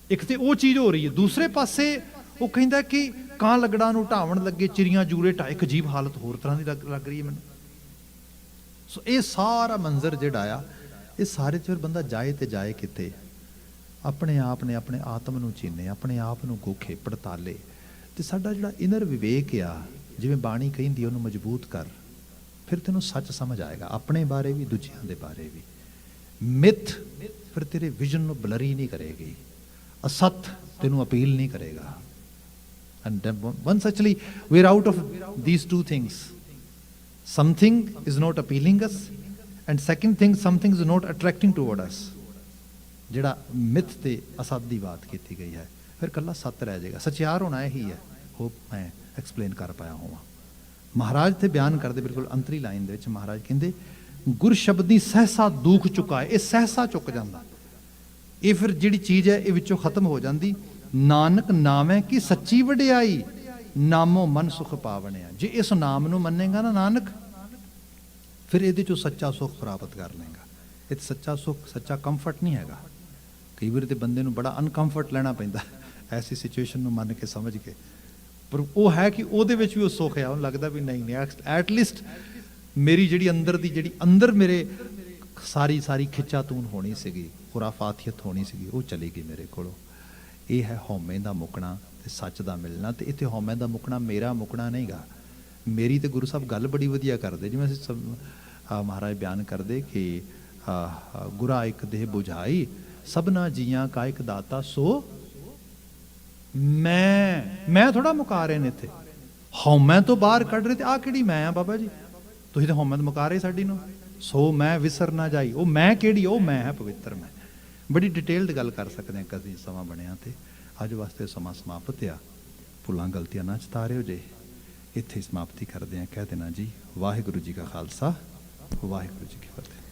Speaker 1: ਇੱਕ ਤੇ ਉਹ ਚੀਜ਼ ਹੋ ਰਹੀ ਹੈ, ਦੂਸਰੇ ਪਾਸੇ ਉਹ ਕਹਿੰਦਾ ਕਿ ਕਾਂ ਲੱਗੜਾ ਨੂੰ ਢਾਵਣ ਲੱਗੇ, ਚਿੜੀਆਂ ਜੂਰੇ ਢਾਏ। ਇੱਕ ਅਜੀਬ ਹਾਲਤ ਹੋਰ ਤਰ੍ਹਾਂ ਦੀ ਲੱਗ ਰਹੀ ਹੈ ਮੈਨੂੰ। ਸੋ ਇਹ ਸਾਰਾ ਮੰਜ਼ਰ ਜਿਹੜਾ ਆ, ਇਹ ਸਾਰੇ 'ਚ ਫਿਰ ਬੰਦਾ ਜਾਏ ਤੇ ਜਾਏ ਕਿੱਥੇ? ਆਪਣੇ ਆਪ ਨੇ ਆਪਣੇ ਆਤਮ ਨੂੰ ਚੀਨੇ, ਆਪਣੇ ਆਪ ਨੂੰ ਗੋਖੇ ਪੜਤਾਲੇ, ਤੇ ਸਾਡਾ ਜਿਹੜਾ ਇਨਰ ਵਿਵੇਕ ਆ, ਜਿਵੇਂ ਬਾਣੀ ਕਹਿੰਦੀ, ਉਹਨੂੰ ਮਜ਼ਬੂਤ ਕਰ, ਫਿਰ ਤੈਨੂੰ ਸੱਚ ਸਮਝ ਆਏਗਾ, ਆਪਣੇ ਬਾਰੇ ਵੀ ਦੂਜਿਆਂ ਦੇ ਬਾਰੇ ਵੀ। ਮਿੱਥ ਫਿਰ ਤੇਰੇ ਵਿਜ਼ਨ ਨੂੰ ਬਲਰੀ ਨਹੀਂ ਕਰੇਗੀ, ਅਸਤ ਤੈਨੂੰ ਅਪੀਲ ਨਹੀਂ ਕਰੇਗਾ। And once actually we're out of these two things, something is not appealing us, and second thing, something is not attracting toward us। ਜਿਹੜਾ ਮਿੱਥ ਤੇ ਅਸਤ ਦੀ ਬਾਤ ਕੀਤੀ ਗਈ ਹੈ, ਫਿਰ ਕੱਲਾ ਸੱਤ ਰਹਿ ਜਾਏਗਾ। ਸਚਿਆਰ ਹੋਣਾ ਇਹੀ ਹੈ। ਹੋਪ ਮੈਂ ਐਕਸਪਲੇਨ ਕਰ ਪਾਇਆ ਹੋਵਾਂ। ਮਹਾਰਾਜ ਤੇ ਬਿਆਨ ਕਰਦੇ ਬਿਲਕੁਲ ਅੰਤਰੀ ਲਾਈਨ ਦੇ ਵਿੱਚ ਮਹਾਰਾਜ ਕਹਿੰਦੇ ਗੁਰ ਸ਼ਬਦੀ ਸਹਿਸਾ ਦੁੱਖ ਚੁਕਾਏ। ਇਹ ਸਹਿਸਾ ਚੁੱਕ ਜਾਂਦਾ, ਇਹ ਫਿਰ ਜਿਹੜੀ ਚੀਜ਼ ਹੈ ਇਹ ਵਿੱਚੋਂ ਖਤਮ ਹੋ ਜਾਂਦੀ। ਨਾਨਕ ਨਾਮੈ ਕੀ ਸੱਚੀ ਵਡਿਆਈ, ਨਾਮੋ ਮਨ ਸੁਖ ਪਾਵਣਿਆ। ਜੇ ਇਸ ਨਾਮ ਨੂੰ ਮੰਨੇਗਾ ਨਾ ਨਾਨਕ, ਫਿਰ ਇਹਦੇ ਚੋਂ ਸੱਚਾ ਸੁੱਖ ਪ੍ਰਾਪਤ ਕਰ ਲਏਗਾ। ਇਹ ਸੱਚਾ ਸੁੱਖ, ਸੱਚਾ ਕੰਫਰਟ ਨਹੀਂ ਹੈਗਾ। ਕਈ ਵਾਰ ਤੇ ਬੰਦੇ ਨੂੰ ਬੜਾ ਅਨਕੰਫਰਟ ਲੈਣਾ ਪੈਂਦਾ ਐਸੀ ਸਿਚੁਏਸ਼ਨ ਨੂੰ ਮੰਨ ਕੇ ਸਮਝ ਕੇ, ਪਰ ਉਹ ਹੈ ਕਿ ਉਹਦੇ ਵਿੱਚ ਵੀ ਉਹ ਸੁੱਖ ਆ। ਉਹਨੂੰ ਲੱਗਦਾ ਵੀ ਨਹੀਂ ਐਟਲੀਸਟ ਮੇਰੀ ਜਿਹੜੀ ਅੰਦਰ ਦੀ, ਜਿਹੜੀ ਅੰਦਰ ਮੇਰੇ ਸਾਰੀ ਸਾਰੀ ਖਿੱਚਾਤੂਨ ਹੋਣੀ ਸੀਗੀ, ਖੁਰਾਫਾਤੀਅਤ ਹੋਣੀ ਸੀਗੀ, ਉਹ ਚਲੀ ਗਈ ਮੇਰੇ ਕੋਲੋਂ। ਇਹ ਹੈ ਹਉਮੈ ਦਾ ਮੁੱਕਣਾ ਤੇ ਸੱਚ ਦਾ ਮਿਲਣਾ। ਤੇ ਇੱਥੇ ਹਉਮੈ ਦਾ ਮੁੱਕਣਾ ਮੇਰਾ ਮੁੱਕਣਾ ਨਹੀਂਗਾ। ਮੇਰੀ ਤੇ ਗੁਰੂ ਸਾਹਿਬ ਗੱਲ ਬੜੀ ਵਧੀਆ ਕਰਦੇ, ਜਿਵੇਂ ਅਸੀਂ ਮਹਾਰਾਜ ਬਿਆਨ ਕਰਦੇ ਕਿ ਗੁਰਾ ਇੱਕ ਦੇਹ ਬੁਝਾਈ, ਸਭਨਾ ਜੀਆਂ ਕਾ ਇੱਕ ਦਾਤਾ ਸੋ ਮੈਂ ਥੋੜਾ ਮੁਕਾ ਰਹੇ ਨੇ ਇੱਥੇ, ਹਉਮੈ ਤੋਂ ਬਾਹਰ ਕੱਢ ਰਹੇ। ਤੇ ਆਹ ਕਿਹੜੀ ਮੈਂ ਆ ਬਾਬਾ ਜੀ, ਤੁਸੀਂ ਤਾਂ ਹਉਮੈ ਤੋਂ ਮੁਕਾ ਰਹੇ ਸਾਡੀ ਨੂੰ। ਸੋ ਮੈਂ ਵਿਸਰ ਨਾ ਜਾਈ, ਉਹ ਮੈਂ ਕਿਹੜੀ, ਉਹ ਮੈਂ ਹੈ ਪਵਿੱਤਰ ਮੈਂ। ਬੜੀ ਡਿਟੇਲਡ ਗੱਲ ਕਰ ਸਕਦੇ ਹਾਂ ਕਦੀ ਸਮਾਂ ਬਣਿਆ। ਤੇ ਅੱਜ ਵਾਸਤੇ ਸਮਾਂ ਸਮਾਪਤ ਆ। ਭੁੱਲਾਂ ਗਲਤੀਆਂ ਨਾ ਚਤਾਰਿਓ ਜੇ। ਇੱਥੇ ਸਮਾਪਤੀ ਕਰਦੇ ਹਾਂ। ਕਹਿ ਦੇਣਾ ਜੀ ਵਾਹਿਗੁਰੂ ਜੀ ਕਾ ਖਾਲਸਾ, ਵਾਹਿਗੁਰੂ ਜੀ ਕੀ ਫਤਿਹ।